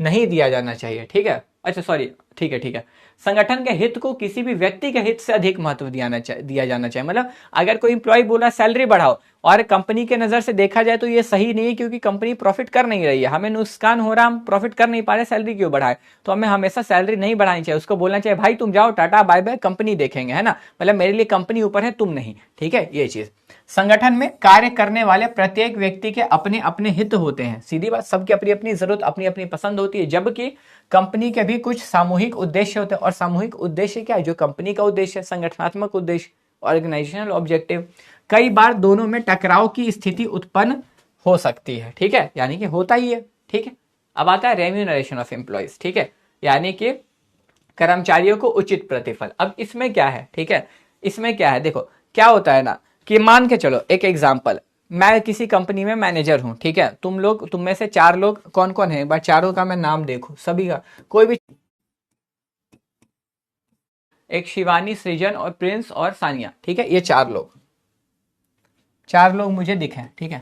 नहीं दिया जाना चाहिए, ठीक है। अच्छा सॉरी, ठीक है, संगठन के हित को किसी भी व्यक्ति के हित से अधिक महत्व दिया जाना चाहिए। मतलब अगर कोई इंप्लॉय बोला सैलरी बढ़ाओ और कंपनी के नजर से देखा जाए तो ये सही नहीं है, क्योंकि कंपनी प्रॉफिट कर नहीं रही है, हमें नुकसान हो रहा, हम प्रॉफिट कर नहीं पा रहे, सैलरी क्यों बढ़ाए, तो हमें हमेशा सैलरी नहीं बढ़ानी चाहिए, उसको बोलना चाहिए भाई तुम जाओ, टाटा बाय बाय, कंपनी देखेंगे, है ना। मतलब मेरे लिए कंपनी ऊपर है, तुम नहीं, ठीक है। ये चीज, संगठन में कार्य करने वाले प्रत्येक व्यक्ति के अपने अपने हित होते हैं, सीधी बात, सबकी अपनी अपनी जरूरत, अपनी अपनी पसंद होती है, जबकि कंपनी के भी कुछ सामूहिक उद्देश्य होते हैं। और सामूहिक उद्देश्य क्या है, जो कंपनी का उद्देश्य है, संगठनात्मक उद्देश्य, ऑर्गेनाइजेशनल ऑब्जेक्टिव, कई बार दोनों में टकराव की स्थिति उत्पन्न हो सकती है, ठीक है, यानी कि होता ही है, ठीक है। अब आता है रेम्यूनरेशन ऑफ एम्प्लॉइज, ठीक है, यानी कि कर्मचारियों को उचित प्रतिफल। अब इसमें क्या है, ठीक है, इसमें क्या है, देखो क्या होता है ना कि मान के चलो एक एग्जाम्पल, मैं किसी कंपनी में मैनेजर हूं, ठीक है, तुम में से 4 लोग कौन कौन है, एक बार चारों का मैं नाम देखूं, सभी का, कोई भी, एक शिवानी, सृजन और प्रिंस और सानिया, ठीक है, ये 4 लोग मुझे दिखे, ठीक है,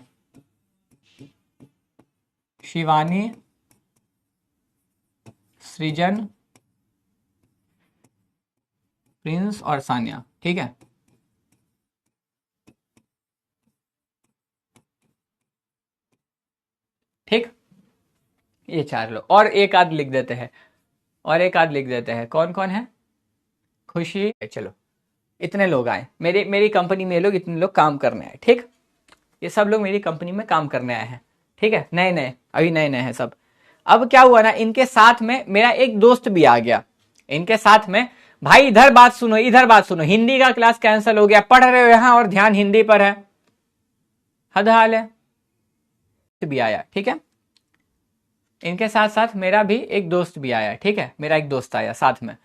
शिवानी, सृजन, प्रिंस और सानिया, ठीक है। ठीक, ये 4 लोग, और एक आध लिख देते हैं, कौन कौन है, खुशी, चलो इतने लोग आए मेरी कंपनी में, लोग इतने लोग काम करने आए, ठीक, ये सब लोग मेरी कंपनी में काम करने आए हैं, ठीक है, नए अभी नए हैं सब। अब क्या हुआ ना, इनके साथ में मेरा एक दोस्त भी आ गया, इनके साथ में, भाई इधर बात सुनो, हिंदी का क्लास कैंसिल हो गया, पढ़ रहे हो यहां और ध्यान हिंदी पर है, हद हाल है, भी आया, ठीक है, इनके साथ साथ मेरा भी एक दोस्त भी आया, ठीक है, मेरा एक दोस्त आया साथ में।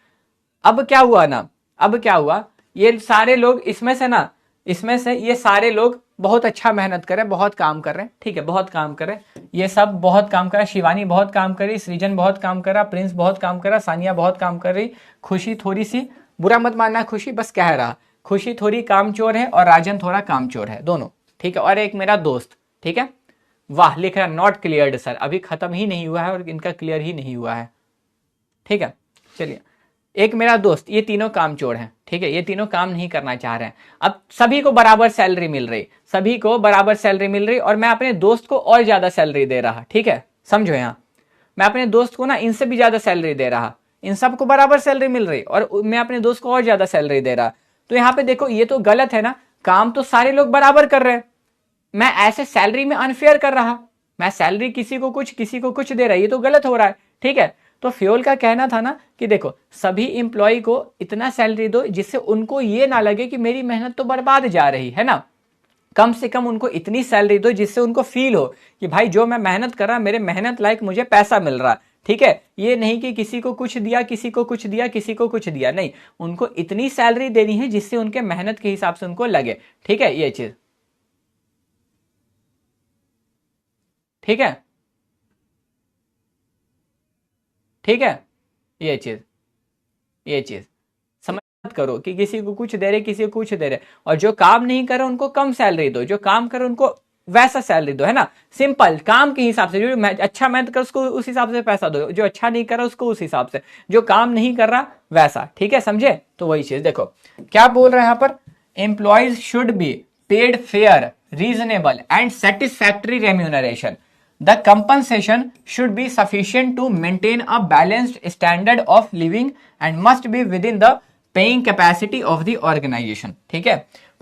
अब क्या हुआ, ये सारे लोग इसमें से ये सारे लोग बहुत अच्छा मेहनत कर रहे हैं, बहुत काम कर रहे हैं, ठीक है, बहुत काम कर रहे हैं, ये सब बहुत काम कर रहा है, शिवानी बहुत काम कर रही, सृजन बहुत काम कर रहा, प्रिंस बहुत काम कर रहा, सानिया बहुत काम कर रही, खुशी थोड़ी सी बुरा मत मानना खुशी, बस कह रहा, खुशी थोड़ी कामचोर है और राजन थोड़ा कामचोर है, दोनों, ठीक है। और एक मेरा दोस्त, ठीक है, वाह लिख रहा नॉट क्लियर्ड सर, अभी खत्म ही नहीं हुआ है और इनका क्लियर ही नहीं हुआ है, ठीक है। चलिए, एक मेरा दोस्त, ये तीनों कामचोर हैं, ठीक है, ये तीनों काम नहीं करना चाह रहे हैं। अब सभी को बराबर सैलरी मिल रही, सभी को बराबर सैलरी मिल रही और मैं अपने दोस्त को और ज्यादा सैलरी दे रहा, ठीक है, समझो यहां, मैं अपने दोस्त को ना इनसे भी ज्यादा सैलरी दे रहा, इन सबको बराबर सैलरी मिल रही और मैं अपने दोस्त को और ज्यादा सैलरी दे रहा। तो यहाँ पे देखो ये तो गलत है ना, काम तो सारे लोग बराबर कर रहे हैं, मैं ऐसे सैलरी में अनफेयर कर रहा, मैं सैलरी किसी को कुछ दे रहा, ये तो गलत हो रहा है, ठीक है। तो फ्योल का कहना था ना कि देखो सभी इंप्लॉय को इतना सैलरी दो जिससे उनको ये ना लगे कि मेरी मेहनत तो बर्बाद जा रही है ना, कम से कम उनको इतनी सैलरी दो जिससे उनको फील हो कि भाई जो मैं मेहनत कर रहा, मेरे मेहनत लायक मुझे पैसा मिल रहा, ठीक है। ये नहीं कि किसी को कुछ दिया, किसी को कुछ दिया, किसी को कुछ दिया, नहीं, उनको इतनी सैलरी देनी है जिससे उनके मेहनत के हिसाब से उनको लगे, ठीक है, ये चीज, ठीक है, ठीक है, ये चीज, ये चीज समझ मत करो कि किसी को कुछ दे रहे, किसी को कुछ दे रहे, और जो काम नहीं करे उनको कम सैलरी दो, जो काम करे उनको वैसा सैलरी दो, है ना, सिंपल, काम के हिसाब से, जो अच्छा मेहनत कर उसको उस हिसाब से पैसा दो, जो अच्छा नहीं कर रहा उसको उस हिसाब से, जो काम नहीं कर रहा वैसा, ठीक है, समझे। तो वही चीज देखो क्या बोल रहे हैं यहाँ पर, employees should be paid fair, reasonable and satisfactory remuneration, the compensation should be sufficient to maintain a balanced standard of living and must be within the paying capacity of the organization, ठीक है।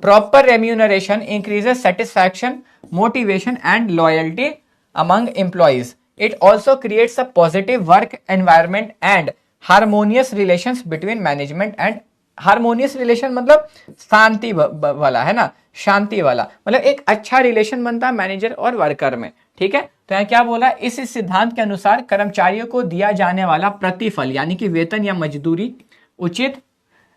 proper remuneration increases satisfaction, motivation and loyalty among employees. It also creates a positive work environment and harmonious relations between management and harmonious relation मतलब शांति वाला, है ना, शांति वाला, मतलब एक अच्छा रिलेशन बनता है मैनेजर और वर्कर में, ठीक है। तो यहाँ क्या बोला, इस सिद्धांत के अनुसार कर्मचारियों को दिया जाने वाला प्रतिफल यानी कि वेतन या मजदूरी उचित,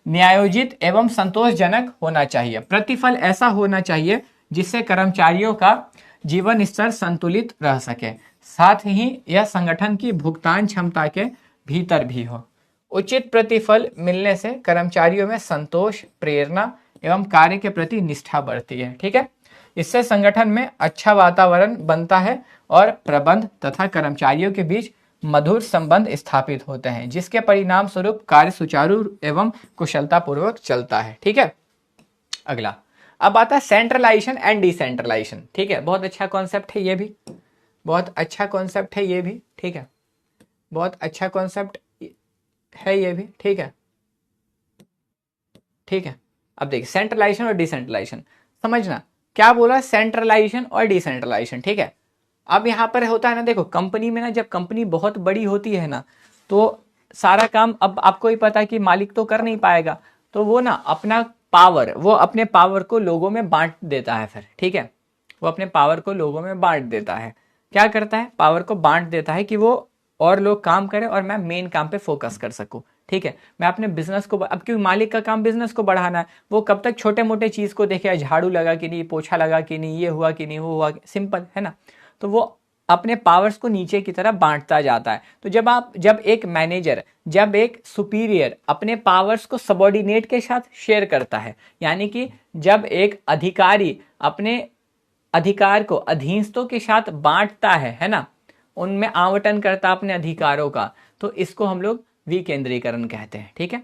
न्यायोचित एवं संतोषजनक होना चाहिए। प्रतिफल ऐसा होना चाहिए जिससे कर्मचारियों का जीवन स्तर संतुलित रह सके, साथ ही यह संगठन की भुगतान क्षमता के भीतर भी हो। उचित प्रतिफल मिलने से कर्मचारियों में संतोष, प्रेरणा एवं कार्य के प्रति निष्ठा बढ़ती है, ठीक है। इससे संगठन में अच्छा वातावरण बनता है और प्रबंध तथा कर्मचारियों के बीच मधुर संबंध स्थापित होते हैं, जिसके परिणाम स्वरूप कार्य सुचारू एवं कुशलता पूर्वक चलता है, ठीक है। अगला अब आता है सेंट्रलाइजेशन एंड डिसेंट्रलाइजेशन, ठीक है, बहुत अच्छा कॉन्सेप्ट है ये भी, बहुत अच्छा कॉन्सेप्ट है ये भी, ठीक है, बहुत अच्छा कॉन्सेप्ट है ये भी, ठीक है, ठीक है। अब देखिए सेंट्रलाइजेशन और डिसेंट्रलाइजेशन समझना, क्या बोला, सेंट्रलाइजेशन और डिसेंट्रलाइजेशन, ठीक है। अब यहाँ पर होता है ना, देखो कंपनी में ना, जब कंपनी बहुत बड़ी होती है ना, तो सारा काम अब आपको ही पता है कि मालिक तो कर नहीं पाएगा, तो वो ना अपना पावर, वो अपने पावर को लोगों में बांट देता है फिर, ठीक है, वो अपने पावर को लोगों में बांट देता है, क्या करता है, पावर को बांट देता है कि वो और लोग काम करें और मैं मेन काम पे फोकस कर सकूं, ठीक है। मैं अपने बिजनेस को, अब क्योंकि मालिक का काम बिजनेस को बढ़ाना है, वो कब तक छोटे मोटे चीज को देखेगा, झाड़ू लगा कि नहीं, पोछा लगा कि नहीं, ये हुआ कि नहीं, वो हुआ, सिंपल है ना। तो वो अपने पावर्स को नीचे की तरफ बांटता जाता है। तो जब एक मैनेजर, जब एक सुपीरियर अपने पावर्स को सबॉर्डिनेट के साथ शेयर करता है, यानी कि जब एक अधिकारी अपने अधिकार को अधीनस्थों के साथ बांटता है ना, उनमें आवंटन करता अपने अधिकारों का, तो इसको हम लोग विकेंद्रीकरण कहते हैं, ठीक है।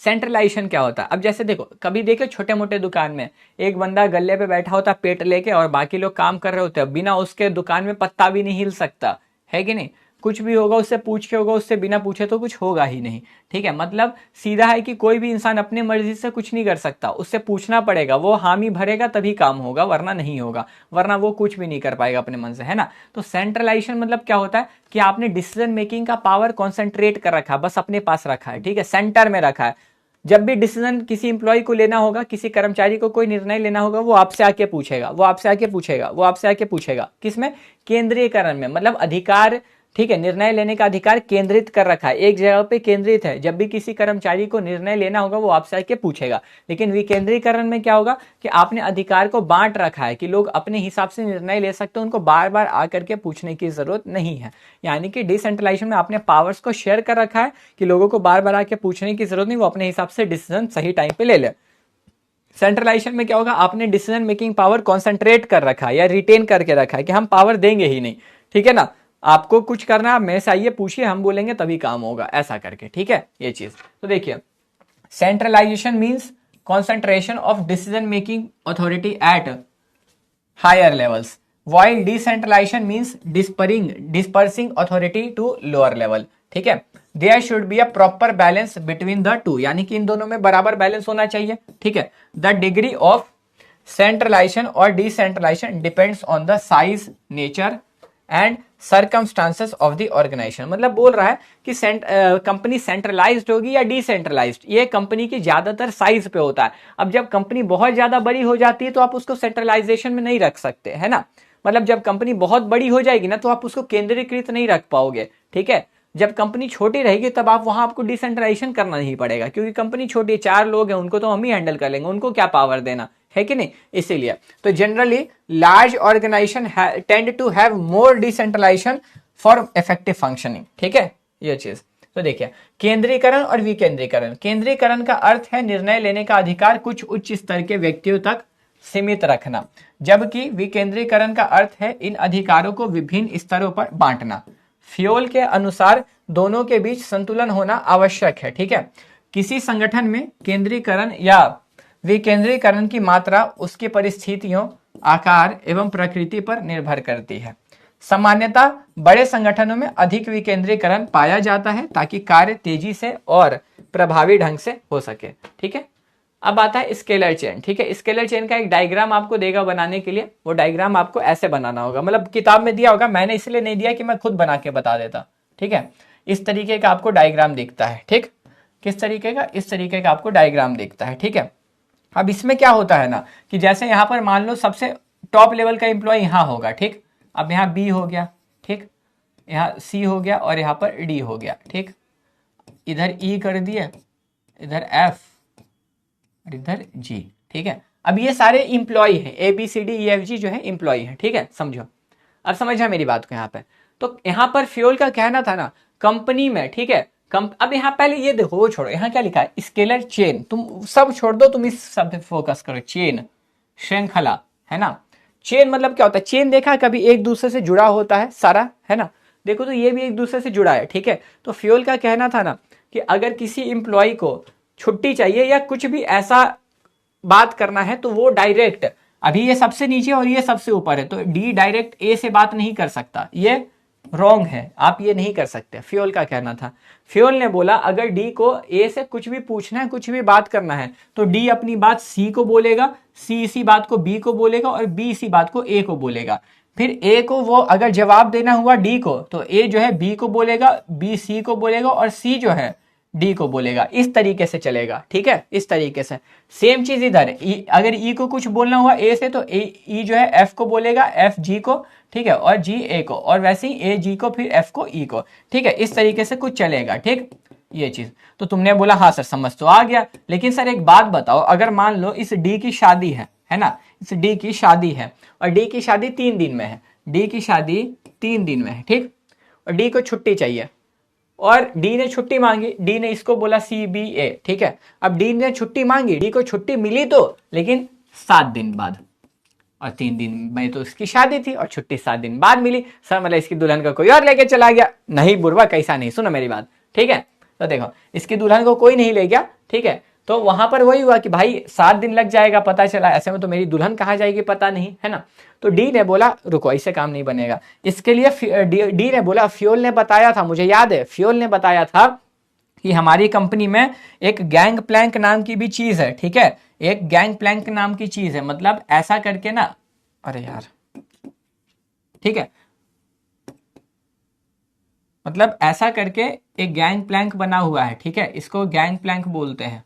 सेंट्रलाइजेशन क्या होता है, अब जैसे देखो, कभी देखो छोटे मोटे दुकान में एक बंदा गल्ले पे बैठा होता पेट लेके और बाकी लोग काम कर रहे होते हैं, बिना उसके दुकान में पत्ता भी नहीं हिल सकता है कि नहीं, कुछ भी होगा उससे पूछ के होगा, उससे बिना पूछे तो कुछ होगा ही नहीं, ठीक है। मतलब सीधा है कि कोई भी इंसान अपनी मर्जी से कुछ नहीं कर सकता, उससे पूछना पड़ेगा, वो हामी भरेगा तभी काम होगा, वरना नहीं होगा, वरना वो कुछ भी नहीं कर पाएगा अपने मन से, है ना। तो सेंट्रलाइजेशन मतलब क्या होता है कि आपने डिसीजन मेकिंग का पावर कॉन्सेंट्रेट कर रखा है, बस अपने पास रखा है, ठीक है, सेंटर में रखा है। जब भी डिसीजन किसी इंप्लॉय को लेना होगा, किसी कर्मचारी को कोई निर्णय लेना होगा, वो आपसे आके पूछेगा, वो आपसे आके पूछेगा, वो आपसे आके पूछेगा, किसमें, केंद्रीयकरण में, मतलब अधिकार ठीक है, निर्णय लेने का अधिकार केंद्रित कर रखा है, एक जगह पे केंद्रित है। जब भी किसी कर्मचारी को निर्णय लेना होगा वो आपसे आके पूछेगा। लेकिन विकेंद्रीकरण में क्या होगा कि आपने अधिकार को बांट रखा है कि लोग अपने हिसाब से निर्णय ले सकते हैं, उनको बार बार आकर के पूछने की जरूरत नहीं है। यानी कि डिसेंट्रलाइजेशन में आपने पावर्स को शेयर कर रखा है कि लोगों को बार बार आके पूछने की जरूरत नहीं, वो अपने हिसाब से डिसीजन सही टाइम पे ले ले। सेंट्रलाइजेशन में क्या होगा, आपने डिसीजन मेकिंग पावर कॉन्सेंट्रेट कर रखा है या रिटेन करके रखा है कि हम पावर देंगे ही नहीं, ठीक है ना, आपको कुछ करना आप मेरे से आइए पूछिए, हम बोलेंगे तभी काम होगा, ऐसा करके, ठीक है ये चीज। तो देखिए centralization means concentration of decision making authority at higher levels, while decentralization means dispersing authority to lower level, ठीक है। There should be a proper balance between the two, यानी कि इन दोनों में बराबर बैलेंस होना चाहिए, ठीक है। The degree of centralization or decentralization depends on the size, nature and circumstances of the organization. मतलब बोल रहा है कि कंपनी सेंट्रलाइज्ड होगी या डिसेंट्रलाइज्ड, ये कंपनी की ज्यादातर साइज पे होता है। अब जब कंपनी बहुत ज्यादा बड़ी हो जाती है तो आप उसको सेंट्रलाइजेशन में नहीं रख सकते, है ना। मतलब जब कंपनी बहुत बड़ी हो जाएगी ना तो आप उसको केंद्रीकृत नहीं रख पाओगे, ठीक है। जब कंपनी छोटी रहेगी तब आप वहां आपको डिसेंट्रलाइजेशन करना नहीं पड़ेगा, क्योंकि कंपनी छोटी, 4 लोग हैं, उनको तो हम ही हैंडल कर लेंगे, उनको क्या पावर देना है कि नहीं, इसीलिए। तो generally large organization tend to have more decentralization for effective functioning, ठीक है ये चीज। तो देखिए केंद्रीकरण और विकेंद्रीकरण। केंद्रीकरण का अर्थ है निर्णय लेने का अधिकार कुछ उच्च स्तर के व्यक्तियों तक सीमित रखना, जबकि विकेंद्रीकरण का अर्थ है इन अधिकारों को विभिन्न स्तरों पर बांटना। फ्योल के अनुसार दोनों के बीच संतुलन होना आवश्यक है, ठीक है। किसी संगठन में केंद्रीकरण या विकेंद्रीकरण की मात्रा उसकी परिस्थितियों, आकार एवं प्रकृति पर निर्भर करती है। सामान्यतः बड़े संगठनों में अधिक विकेंद्रीकरण पाया जाता है ताकि कार्य तेजी से और प्रभावी ढंग से हो सके, ठीक है। अब आता है स्केलर चेन, ठीक है। स्केलर चेन का एक डायग्राम आपको देगा बनाने के लिए, वो डायग्राम आपको ऐसे बनाना होगा, मतलब किताब में दिया होगा, मैंने इसलिए नहीं दिया कि मैं खुद बना के बता देता, ठीक है। इस तरीके का आपको डायग्राम दिखता है, ठीक। किस तरीके का, इस तरीके का आपको डायग्राम दिखता है, ठीक है। अब इसमें क्या होता है ना कि जैसे यहां पर मान लो सबसे टॉप लेवल का एम्प्लॉय यहां होगा, ठीक। अब यहाँ बी हो गया, ठीक, यहाँ सी हो गया और यहाँ पर डी हो गया, ठीक। इधर ई कर दिए, इधर एफ और इधर जी, ठीक है। अब ये सारे इंप्लॉय हैं, A B C D E F G जो है इंप्लॉय है, ठीक है, समझो। अब समझा मेरी बात को यहाँ पे। तो यहाँ पर फ्यूल का कहना था ना कंपनी में, ठीक है। अब यहाँ पहले ये देखो, वो छोड़ो, यहाँ क्या लिखा है, स्केलर चेन, तुम सब छोड़ दो, तुम इस सब पे फोकस करो। चेन श्रृंखला, है ना। चेन मतलब क्या होता है, चेन देखा कभी, एक दूसरे से जुड़ा होता है सारा, है ना। देखो तो ये भी एक दूसरे से जुड़ा है, ठीक है। तो फ्यूल का कहना था ना कि अगर किसी इंप्लॉय को छुट्टी चाहिए या कुछ भी ऐसा बात करना है तो वो डायरेक्ट, अभी ये सबसे नीचे और ये सबसे ऊपर है, तो डी डायरेक्ट ए से बात नहीं कर सकता, ये रॉन्ग है, आप ये नहीं कर सकते, फ्यूल का कहना था। फ्यूल ने बोला अगर डी को ए से कुछ भी पूछना है, कुछ भी बात करना है, तो डी अपनी बात सी को बोलेगा, सी इसी बात को बी को बोलेगा और बी इसी बात को ए को बोलेगा। फिर ए को वो अगर जवाब देना हुआ डी को, तो ए जो है बी को बोलेगा, बी सी को बोलेगा और सी जो है डी को बोलेगा। इस तरीके से चलेगा, ठीक है, इस तरीके से। सेम चीज इधर, अगर ई को कुछ बोलना हुआ ए से, तो ई जो है एफ को बोलेगा, एफ जी को, ठीक है, और जी ए को, और वैसे ही ए जी को, फिर एफ को ई को, ठीक है। इस तरीके से कुछ चलेगा, ठीक, ये चीज। तो तुमने बोला हाँ सर समझ तो आ गया, लेकिन सर एक बात बताओ, अगर मान लो इस डी की शादी है ना, इस डी की शादी है और डी की शादी 3 दिन में है, डी की शादी 3 दिन में है, ठीक, और डी को छुट्टी चाहिए और डी ने छुट्टी मांगी, डी ने इसको बोला CBA, ठीक है। अब डी ने छुट्टी मांगी, डी को छुट्टी मिली तो, लेकिन 7 दिन बाद, और 3 दिन में तो इसकी शादी थी और छुट्टी 7 दिन बाद मिली। सर मतलब इसकी दुल्हन को कोई और लेके चला गया। नहीं बुरवा, कैसा नहीं, सुनो मेरी बात, ठीक है। तो देखो इसकी दुल्हन को कोई नहीं ले गया, ठीक है, तो वहां पर वही हुआ कि भाई 7 दिन लग जाएगा, पता चला ऐसे में तो मेरी दुल्हन कहाँ जाएगी पता नहीं, है ना। तो डी ने बोला रुको, ऐसे काम नहीं बनेगा। इसके लिए डी ने बोला, फ्यूल ने बताया था, मुझे याद है फ्यूल ने बताया था कि हमारी कंपनी में एक गैंग प्लैंक नाम की भी चीज है, ठीक है, एक गैंग प्लैंक नाम की चीज है। मतलब ऐसा करके ना, अरे यार, ठीक है, मतलब ऐसा करके एक गैंग प्लैंक बना हुआ है, ठीक है, इसको गैंग प्लैंक बोलते हैं।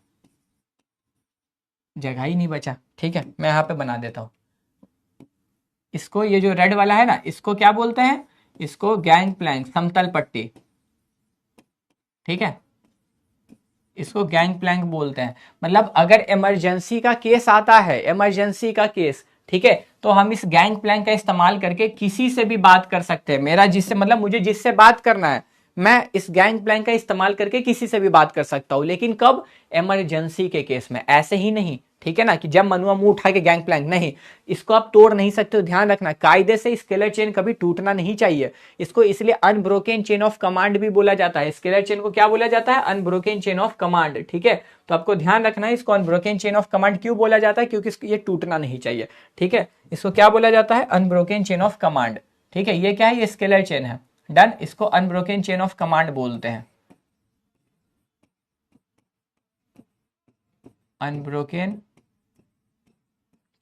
जगह ही नहीं बचा, ठीक है, मैं यहाँ पे बना देता हूं इसको। ये जो रेड वाला है ना, इसको क्या बोलते हैं, इसको गैंग प्लैंक, समतल पट्टी, ठीक है, इसको गैंग प्लैंक बोलते हैं। मतलब अगर इमरजेंसी का केस आता है, इमरजेंसी का केस, ठीक है, तो हम इस गैंग प्लैंक का इस्तेमाल करके किसी से भी बात कर सकते हैं। मेरा जिससे मतलब मुझे जिससे बात करना है, मैं इस गैंग प्लैंक का इस्तेमाल करके किसी से भी बात कर सकता हूं, लेकिन कब? इमरजेंसी के केस में, ऐसे ही नहीं, ठीक है ना, कि जब मनुआ मुंह उठा के गैंग प्लैंक, नहीं, इसको आप तोड़ नहीं सकते हो, ध्यान रखना। कायदे से स्केलर चेन कभी टूटना नहीं चाहिए। इसको इसलिए अनब्रोकन चेन ऑफ कमांड भी बोला जाता है। स्केलर चेन को क्या बोला जाता है? अनब्रोकन चेन ऑफ कमांड, ठीक है। तो आपको ध्यान रखना है, इसको अनब्रोकन चेन ऑफ कमांड क्यों बोला जाता है? क्योंकि ये टूटना नहीं चाहिए, ठीक है। इसको क्या बोला जाता है? अनब्रोकन चेन ऑफ कमांड, ठीक है। ये क्या है? ये स्केलर चेन है, डन। इसको अनब्रोकन चेन ऑफ कमांड बोलते हैं, अनब्रोकन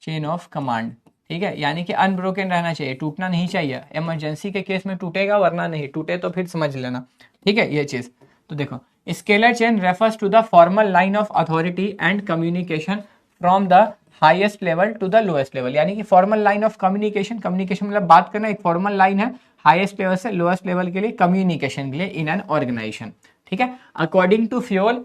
चेन ऑफ कमांड, ठीक है। यानी कि अनब्रोकन रहना चाहिए, टूटना नहीं चाहिए। इमरजेंसी के केस में टूटेगा, वरना नहीं टूटे तो फिर समझ लेना, ठीक है, ये चीज। तो देखो, scalar chain refers to the formal line of authority and communication from the highest level to the lowest level. यानी कि formal line of communication, communication मतलब बात करना, एक फॉर्मल लाइन है हाईएस्ट लेवल से लोएस्ट लेवल के लिए, कम्युनिकेशन के लिए इन एन ऑर्गेनाइजेशन, ठीक है। According to Fayol,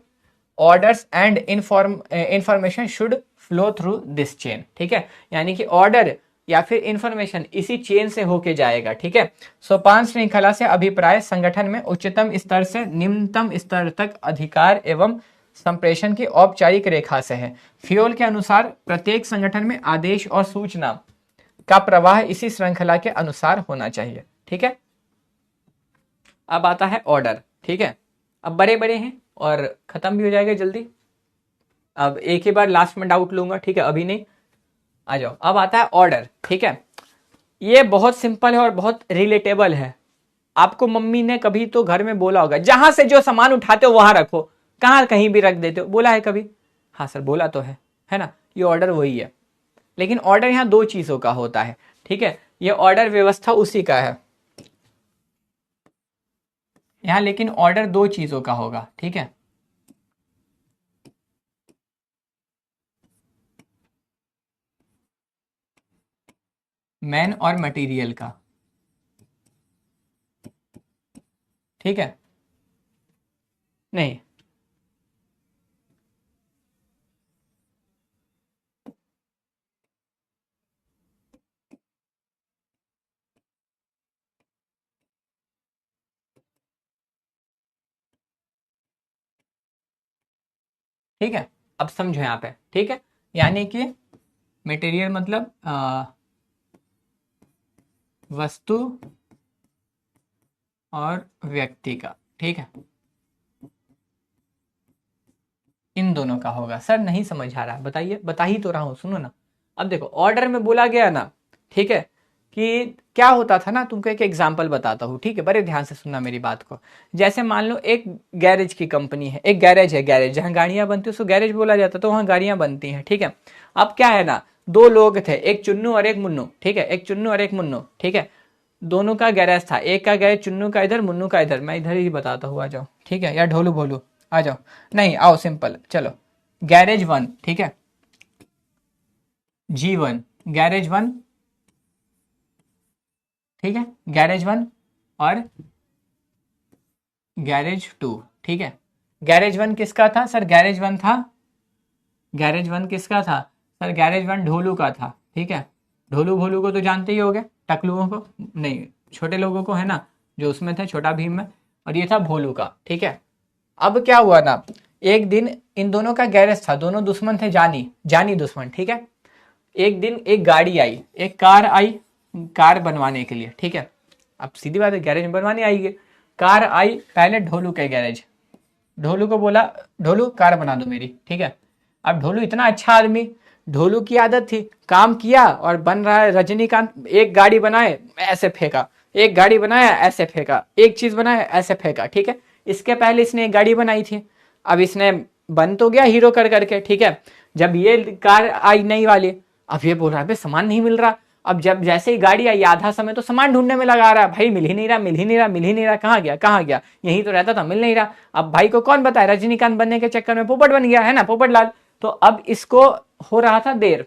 orders and information should flow through this chain, ठीक है। यानी कि ऑर्डर या फिर इंफॉर्मेशन इसी चेन से होके जाएगा, ठीक है। सोपान श्रृंखला से अभिप्राय संगठन में उच्चतम स्तर से निम्नतम स्तर तक अधिकार एवं संप्रेषण की औपचारिक रेखा से है। फ्योल के अनुसार प्रत्येक संगठन में आदेश और सूचना का प्रवाह इसी श्रृंखला के अनुसार होना चाहिए, ठीक है। अब आता है ऑर्डर, ठीक है। अब बड़े बड़े हैं और खत्म भी हो जाएगा जल्दी। अब एक ही बार लास्ट में डाउट लूंगा, ठीक है, अभी नहीं, आ जाओ। अब आता है ऑर्डर, ठीक है। ये बहुत सिंपल है और बहुत रिलेटेबल है। आपको मम्मी ने कभी तो घर में बोला होगा, जहां से जो सामान उठाते हो वहां रखो, कहां कहीं भी रख देते हो, बोला है कभी? हाँ सर बोला तो है ना। ये ऑर्डर वही है, लेकिन ऑर्डर यहाँ दो चीजों का होता है, ठीक है। ये ऑर्डर व्यवस्था उसी का है यहाँ, लेकिन ऑर्डर दो चीजों का होगा, ठीक है। मैन और मटेरियल का, ठीक है। नहीं, ठीक है। अब समझो यहाँ पे, ठीक है। यानी कि मटेरियल मतलब वस्तु और व्यक्ति का, ठीक है, इन दोनों का होगा। सर नहीं समझ आ रहा, बताइए, बता ही तो रहा हूं, सुनो ना। अब देखो, ऑर्डर में बोला गया ना, ठीक है, कि क्या होता था ना, तुमको एक एग्जांपल बताता हूँ, ठीक है, बड़े ध्यान से सुनना मेरी बात को। जैसे मान लो एक गैरेज की कंपनी है, एक गैरेज है, गैरेज जहाँ गाड़ियां बनती है उसको गैरेज बोला जाता है, तो वहाँ गाड़ियां बनती हैं, ठीक है। अब क्या है ना, दो लोग थे, एक चुन्नू और एक मुन्नू, ठीक है, एक चुन्नू और एक मुन्नू, ठीक है। दोनों का गैरेज था, एक का गैरेज चुन्नू का इधर, मुन्नू का इधर। मैं इधर ही बताता हूँ, आ जाओ, ठीक है, या ढोलू भोलू आ जाओ, नहीं आओ, सिंपल चलो। गैरेज वन, ठीक है, G1, गैरेज वन, ठीक है, गैरेज वन और गैरेज टू, ठीक है। गैरेज वन किसका था सर? गैरेज वन था, गैरेज वन किसका था सर? गैरेज वन ढोलू का था, ठीक है। ढोलू भोलू को तो जानते ही होगे, टकलुओं को, नहीं छोटे लोगों को, है ना, जो उसमें थे छोटा भीम में। और ये था भोलू का, ठीक है। अब क्या हुआ ना, एक दिन इन दोनों का गैरेज था, दोनों दुश्मन थे, जानी जानी दुश्मन, ठीक है। एक दिन एक गाड़ी आई, एक कार आई, कार बनवाने के लिए, ठीक है। अब सीधी बात है, गैरेज में बनवाने आएगी। कार आई पहले ढोलू के गैरेज, ढोलू को बोला, ढोलू कार बना दो मेरी, ठीक है। अब ढोलू इतना अच्छा आदमी, ढोलू की आदत थी, काम किया और बन रहा है रजनीकांत। एक गाड़ी बनाए ऐसे फेंका, एक गाड़ी बनाया ऐसे फेंका, एक चीज बनाया ऐसे फेंका, ठीक है। इसके पहले इसने एक गाड़ी बनाई थी, अब इसने बन तो गया हीरो कर करके, ठीक है। जब ये कार आई नई वाली, अब ये बोल रहा है सामान नहीं मिल रहा। अब जब जैसे ही गाड़ी आई, आधा समय तो सामान ढूंढने में लगा रहा है, भाई मिल ही नहीं रहा, मिल ही नहीं रहा, मिल ही नहीं रहा, कहाँ गया कहाँ गया, यहीं तो रहता था, मिल नहीं रहा। अब भाई को कौन बताए, रजनीकांत बनने के चक्कर में पोपट बन गया, है ना, पोपट लाल। तो अब इसको हो रहा था देर,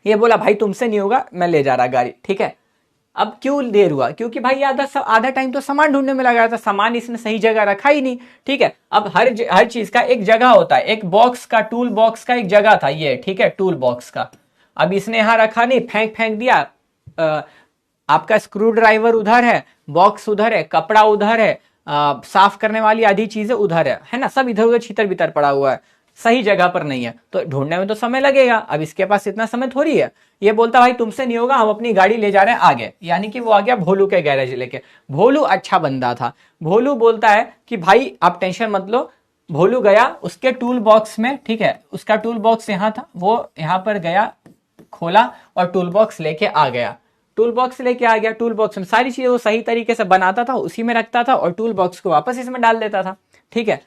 ये बोला भाई तुमसे नहीं होगा, मैं ले जा रहा गाड़ी, ठीक है। अब क्यों देर हुआ? क्योंकि भाई आधा टाइम तो सामान ढूंढने में लगा था, सामान इसने सही जगह रखा ही नहीं। ठीक है, अब हर चीज का एक जगह होता है, एक बॉक्स का, टूल बॉक्स का एक जगह था ये, ठीक है, टूल बॉक्स का। अब इसने यहां रखा नहीं, फेंक दिया। आपका स्क्रू ड्राइवर उधर है, बॉक्स उधर है, कपड़ा उधर है, साफ करने वाली आधी चीजें उधर है ना, सब इधर उधर छितर बितर पड़ा हुआ है, सही जगह पर नहीं है, तो ढूंढने में तो समय लगेगा। अब इसके पास इतना समय थोड़ी है। ये बोलता भाई तुमसे नहीं होगा, हम अपनी गाड़ी ले जा रहे हैं आगे, यानी कि वो आ गया भोलू के गैरेज लेके। भोलू अच्छा बंदा था। भोलू बोलता है कि भाई आप टेंशन मत लो। भोलू गया उसके टूल बॉक्स में, ठीक है, उसका टूल बॉक्स यहां था, वो यहां पर गया, खोला और टूल बॉक्स लेके आ गया। टूल बॉक्स लेके आ गया, टूल बॉक्स में सारी चीजें वो सही तरीके से बनाता था, उसी में रखता था और टूल बॉक्स को वापस इसमें डाल देता था। ठीक है,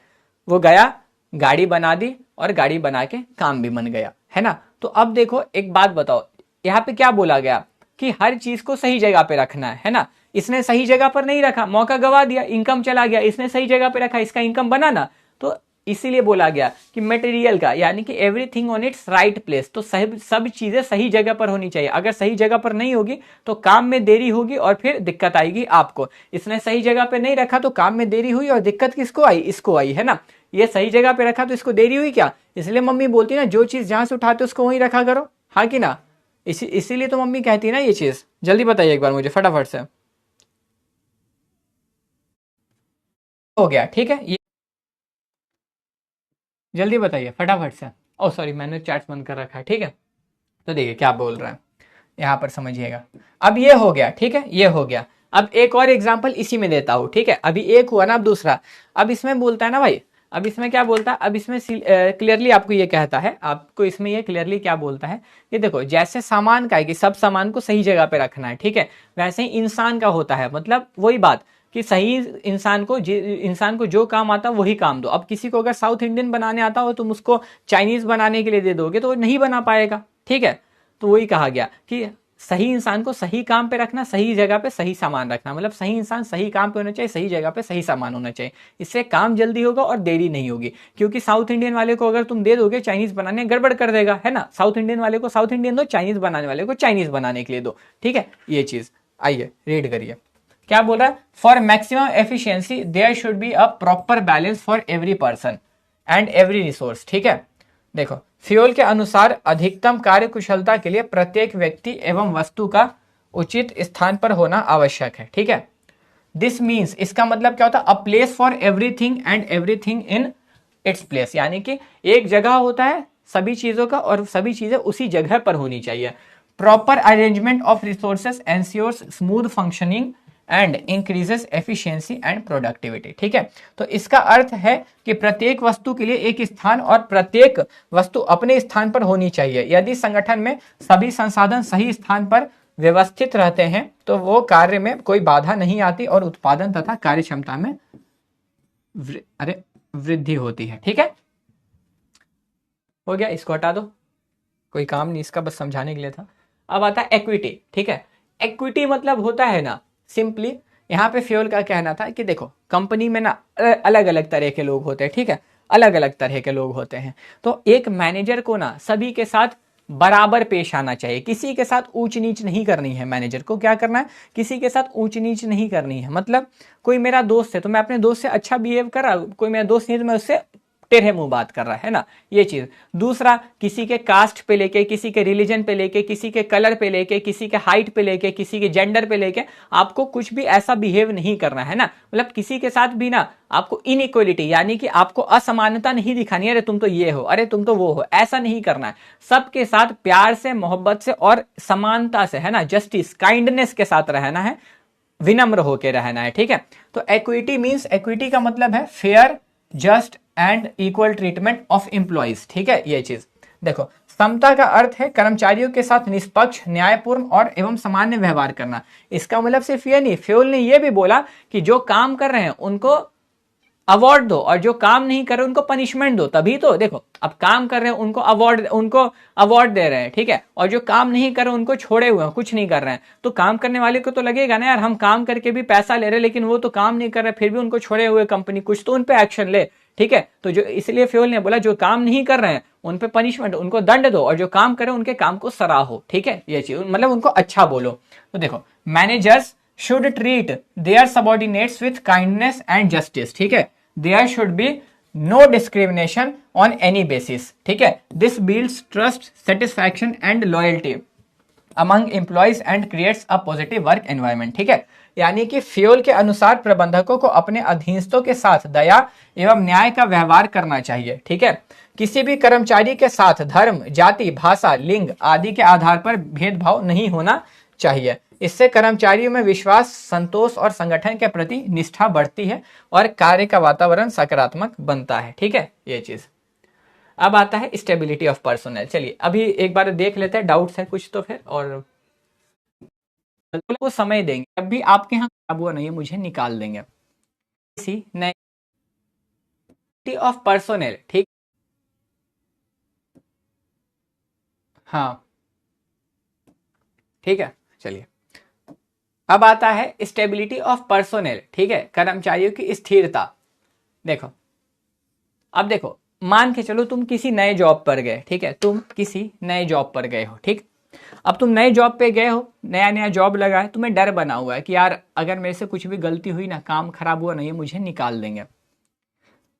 वो गया, गाड़ी बना दी और गाड़ी बना के काम भी बन गया, है ना। तो अब देखो एक बात बताओ, यहाँ पे क्या बोला गया कि हर चीज को सही जगह पे रखना है ना। इसने सही जगह पर नहीं रखा, मौका गवा दिया, इनकम चला गया। इसने सही जगह पे रखा, इसका इनकम बना ना। तो इसीलिए बोला गया कि मटेरियल का, यानी कि everything on it's right place, तो सब चीजें सही जगह पर होनी चाहिए। अगर सही जगह पर नहीं होगी तो काम में देरी होगी और फिर दिक्कत आएगी आपको। इसने सही जगह पे नहीं रखा तो काम में देरी हुई और दिक्कत किसको आई? इसको आई, है ना। ये सही जगह पे रखा तो इसको देरी हुई क्या? इसलिए मम्मी बोलती है ना, जो चीज जहां से उठाते उसको वहीं रखा करो, हाँ कि ना। इसीलिए तो मम्मी कहती है ना ये चीज। जल्दी बताइए एक बार मुझे फटाफट से। हो गया, ठीक है, ये जल्दी बताइए फटाफट से। ओ सॉरी, मैंने चैट्स बंद कर रखा है, ठीक है। तो देखिए क्या बोल रहा है यहाँ पर, समझिएगा। अब ये हो गया, ठीक है, ये हो गया। अब एक और एग्जांपल इसी में देता हूं, ठीक है। अभी एक हुआ ना, अब दूसरा। अब इसमें बोलता है ना भाई, अब इसमें क्या बोलता है, अब इसमें क्लियरली आपको ये कहता है, आपको इसमें ये क्लियरली क्या बोलता है, ये देखो, जैसे सामान का है कि सब सामान को सही जगह पे रखना है, ठीक है, वैसे ही इंसान का होता है। मतलब वही बात कि सही इंसान को जो काम आता है वही काम दो। अब किसी को अगर साउथ इंडियन बनाने आता हो, तुम उसको चाइनीज बनाने के लिए दे दोगे तो वो नहीं बना पाएगा, ठीक है। तो वही कहा गया कि सही इंसान को सही काम पे रखना, सही जगह पे सही सामान रखना। मतलब सही इंसान सही काम पे होना चाहिए, सही जगह पे सही सामान होना चाहिए। इससे काम जल्दी होगा और देरी नहीं होगी। क्योंकि साउथ इंडियन वाले को अगर तुम दे दोगे चाइनीज बनाने, गड़बड़ कर देगा, है ना। साउथ इंडियन वाले को साउथ इंडियन दो, चाइनीज बनाने वाले को चाइनीज बनाने के लिए दो, ठीक है। ये चीज आइए रीड करिए क्या बोल रहा है। For maximum efficiency there should be a proper balance for every person and every resource, ठीक है। देखो, फ्यूल के अनुसार अधिकतम कार्य कुशलता के लिए प्रत्येक व्यक्ति एवं वस्तु का उचित स्थान पर होना आवश्यक है, ठीक है। दिस मीन्स, इसका मतलब क्या होता है, a place for everything and everything in its place, यानी कि एक जगह होता है सभी चीजों का और सभी चीजें उसी जगह पर होनी चाहिए। Proper arrangement of resources ensures smooth functioning and increases efficiency and productivity, ठीक है। तो इसका अर्थ है कि प्रत्येक वस्तु के लिए एक स्थान और प्रत्येक वस्तु अपने स्थान पर होनी चाहिए। यदि संगठन में सभी संसाधन सही स्थान पर व्यवस्थित रहते हैं तो वो कार्य में कोई बाधा नहीं आती और उत्पादन तथा कार्य क्षमता में वृद्धि होती है, ठीक है। हो गया, इसको हटा दो, कोई काम नहीं इसका, बस समझाने के लिए था। अब आता है इक्विटी, ठीक है। इक्विटी मतलब होता है ना, सिंपली यहाँ पे फ्यूल का कहना था कि देखो, कंपनी में ना अलग अलग तरह के लोग होते हैं, ठीक है, अलग अलग तरह के लोग होते हैं। तो एक मैनेजर को ना सभी के साथ बराबर पेश आना चाहिए, किसी के साथ ऊंच नीच नहीं करनी है। मैनेजर को क्या करना है, किसी के साथ ऊंच नीच नहीं करनी है। मतलब कोई मेरा दोस्त है तो मैं अपने दोस्त से अच्छा बिहेव कर रहा हूं, कोई मेरा दोस्त नहीं तो मैं उससे टेढ़े मुंह बात कर रहा है ना, ये चीज। दूसरा, किसी के कास्ट पे लेके, किसी के रिलीजन पे लेके, किसी के कलर पे लेके, किसी के हाइट पे लेके, किसी के जेंडर पे लेके आपको कुछ भी ऐसा बिहेव नहीं करना है ना। मतलब किसी के साथ भी ना आपको इनइक्वलिटी, यानी कि आपको असमानता नहीं दिखानी है, अरे तुम तो ये हो, अरे तुम तो वो हो, ऐसा नहीं करना है। सबके साथ प्यार से, मोहब्बत से और समानता से, है ना, जस्टिस, काइंडनेस के साथ रहना है, विनम्र होकर रहना है, ठीक है। तो इक्विटी मींस, इक्विटी का मतलब है fair, just and equal treatment of employees, ठीक है। ये चीज देखो, समता का अर्थ है कर्मचारियों के साथ निष्पक्ष, न्यायपूर्ण और एवं सामान्य व्यवहार करना। इसका मतलब सिर्फ ये नहीं, फ्यूल ने ये भी बोला कि जो काम कर रहे हैं उनको अवार्ड दो और जो काम नहीं कर रहे उनको पनिशमेंट दो। तभी तो देखो, अब काम कर रहे हैं उनको अवार्ड दे रहे हैं, ठीक है, और जो काम नहीं कर रहे उनको छोड़े हुए हैं, कुछ नहीं कर रहे हैं। तो काम करने वाले को तो लगेगा ना, यार हम काम करके भी पैसा ले रहे हैं लेकिन वो तो काम नहीं कर रहे, फिर भी उनको छोड़े हुए कंपनी, कुछ तो उन पे एक्शन ले, ठीक है। तो जो इसलिए फ्यूल ने बोला जो काम नहीं कर रहे हैं उन पे पनिशमेंट, उनको दंड दो, और जो काम करें उनके काम को सराहो, ठीक है। ये चीज मतलब उनको अच्छा बोलो। तो देखो, managers should treat their subordinates with kindness and justice, ठीक है। There should be no discrimination on any basis, ठीक है। This builds trust, satisfaction and loyalty among employees and creates a positive work environment, ठीक है। यानी कि फ्यूल के अनुसार प्रबंधकों को अपने अधीनस्थों के साथ दया एवं न्याय का व्यवहार करना चाहिए, ठीक है। किसी भी कर्मचारी के साथ धर्म, जाति, भाषा, लिंग आदि के आधार पर भेदभाव नहीं होना चाहिए। इससे कर्मचारियों में विश्वास, संतोष और संगठन के प्रति निष्ठा बढ़ती है और कार्य का वातावरण सकारात्मक बनता है, ठीक है। ये चीज। अब आता है स्टेबिलिटी ऑफ पर्सोनल। चलिए अभी एक बार देख लेते हैं, डाउट्स है कुछ तो फिर, और वो समय देंगे। जब भी आपके यहाँ खराब हुआ नहीं है मुझे निकाल देंगे। किसी नई ऑफ पर्सोनल, ठीक। हाँ ठीक है, चलिए। अब आता है स्टेबिलिटी ऑफ पर्सोनल, ठीक है, कर्मचारियों की स्थिरता। देखो, अब देखो, मान के चलो तुम किसी नए जॉब पर गए, ठीक है, तुम किसी नए जॉब पर गए हो, ठीक। अब तुम नए जॉब पे गए हो, नया नया जॉब लगा है, तुम्हें डर बना हुआ है कि यार अगर मेरे से कुछ भी गलती हुई ना, काम खराब हुआ नहीं, मुझे निकाल देंगे।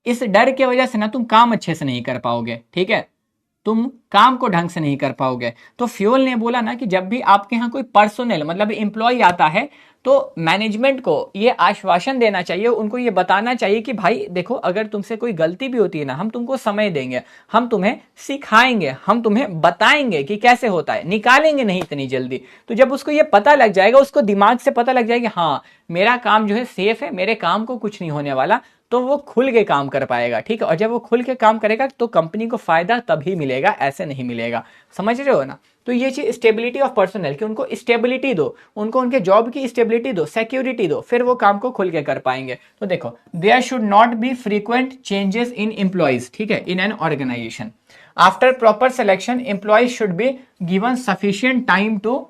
इस डर की वजह से ना तुम काम अच्छे से नहीं कर पाओगे, ठीक है, तुम काम को ढंग से नहीं कर पाओगे। तो फ्यूल ने बोला ना कि जब भी आपके यहाँ कोई पर्सनल मतलब एम्प्लॉय आता है तो मैनेजमेंट को ये आश्वासन देना चाहिए, उनको ये बताना चाहिए कि भाई देखो, अगर तुमसे कोई गलती भी होती है ना, हम तुमको समय देंगे, हम तुम्हें सिखाएंगे, हम तुम्हें बताएंगे कि कैसे होता है, निकालेंगे नहीं इतनी जल्दी। तो जब उसको ये पता लग जाएगा, उसको दिमाग से पता लग जाएगा हाँ मेरा काम जो है सेफ है, मेरे काम को कुछ नहीं होने वाला, तो वो खुल के काम कर पाएगा, ठीक है। और जब वो खुल के काम करेगा तो कंपनी को फायदा तभी मिलेगा, ऐसे नहीं मिलेगा, समझ रहे हो ना। तो ये चीज स्टेबिलिटी ऑफ पर्सनल, कि उनको स्टेबिलिटी दो, उनको उनके जॉब की स्टेबिलिटी दो, सिक्योरिटी दो, फिर वो काम को खुल के कर पाएंगे। तो देखो, there should not be frequent changes in employees, ठीक है, in an organization. After proper selection employees should be given sufficient time to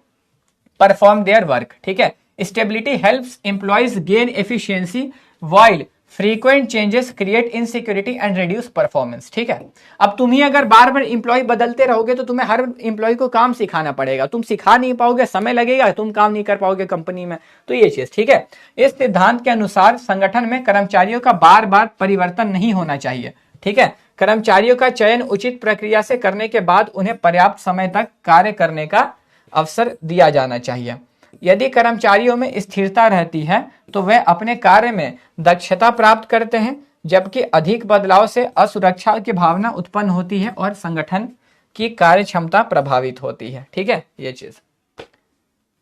perform their work, ठीक है। Stability helps employees gain efficiency while frequent changes create insecurity and reduce performance, ठीक है। अब तुम ही अगर बार बार इंप्लॉय बदलते रहोगे तो तुम्हें हर इंप्लॉय को काम सिखाना पड़ेगा, तुम सिखा नहीं पाओगे, समय लगेगा, तुम काम नहीं कर पाओगे कंपनी में। तो ये चीज, ठीक है। इस सिद्धांत के अनुसार संगठन में कर्मचारियों का बार बार परिवर्तन नहीं होना चाहिए, ठीक है। कर्मचारियों का चयन उचित प्रक्रिया से करने के बाद उन्हें पर्याप्त समय तक कार्य करने का अवसर दिया जाना चाहिए। यदि कर्मचारियों में स्थिरता रहती है तो वे अपने कार्य में दक्षता प्राप्त करते हैं, जबकि अधिक बदलाव से असुरक्षा की भावना उत्पन्न होती है और संगठन की कार्य क्षमता प्रभावित होती है, ठीक है। ये चीज।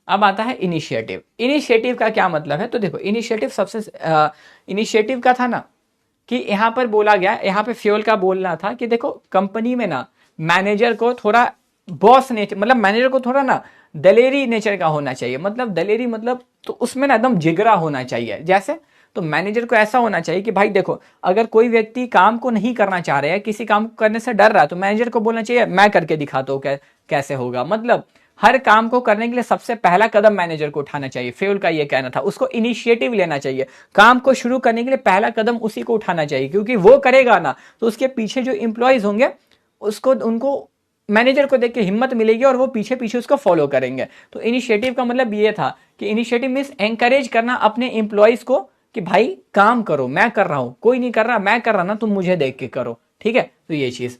अब आता है इनिशिएटिव। इनिशिएटिव का क्या मतलब है? तो देखो, इनिशिएटिव सबसे इनिशिएटिव का था ना कि यहाँ पर बोला गया, यहाँ पे फ्यूल का बोलना था कि देखो कंपनी में ना मैनेजर को थोड़ा बॉस नेचर, मतलब मैनेजर को थोड़ा ना दलेरी नेचर का होना चाहिए। मतलब दलेरी मतलब तो उसमें ना एकदम जिगरा होना चाहिए। जैसे तो मैनेजर को ऐसा होना चाहिए कि भाई देखो, अगर कोई व्यक्ति काम को नहीं करना चाह रहा है, किसी काम को करने से डर रहा है, तो मैनेजर को बोलना चाहिए मैं करके दिखाता हूँ कैसे होगा। मतलब हर काम को करने के लिए सबसे पहला कदम मैनेजर को उठाना चाहिए। फ्यूल का ये कहना था, उसको इनिशिएटिव लेना चाहिए, काम को शुरू करने के लिए पहला कदम उसी को उठाना चाहिए, क्योंकि वो करेगा ना तो उसके पीछे जो इंप्लॉयज होंगे उनको मैनेजर को देख के हिम्मत मिलेगी और वो पीछे पीछे उसको फॉलो करेंगे। तो इनिशिएटिव का मतलब ये था कि इनिशिएटिव मींस एंकरेज करना अपने एम्प्लॉयज को कि भाई काम करो, मैं कर रहा हूं, कोई नहीं कर रहा, मैं कर रहा ना, तुम मुझे देख के करो, ठीक है। तो ये चीज।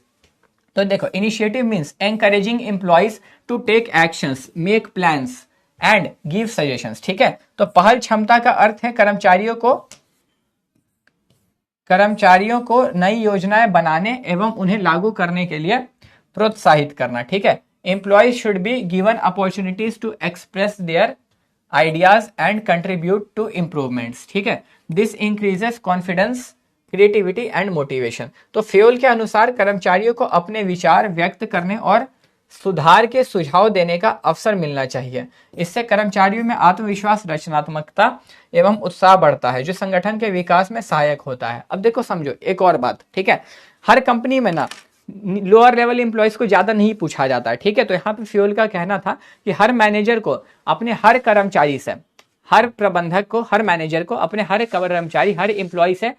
तो देखो, initiative means encouraging employees to take actions, make plans and give suggestions, ठीक है। तो पहल क्षमता का अर्थ है कर्मचारियों को नई योजनाएं बनाने एवं उन्हें लागू करने के लिए प्रोत्साहित करना, ठीक है। Employees should be given opportunities to express their ideas and contribute to improvements, ठीक है। This increases confidence, creativity and motivation. तो फ्यूल के अनुसार कर्मचारियों को अपने विचार व्यक्त करने और सुधार के सुझाव देने का अवसर मिलना चाहिए। इससे कर्मचारियों में आत्मविश्वास, रचनात्मकता एवं उत्साह बढ़ता है, जो संगठन के विकास में सहायक होता है। अब देखो, समझो एक और बात, ठीक है। हर कंपनी में ना लोअर लेवल एम्प्लॉयज को ज्यादा नहीं पूछा जाता है, ठीक है। तो यहाँ पे फ्यूल का कहना था कि हर मैनेजर को अपने हर कर्मचारी से, हर प्रबंधक को, हर मैनेजर को अपने हर कर्मचारी, हर एम्प्लॉय से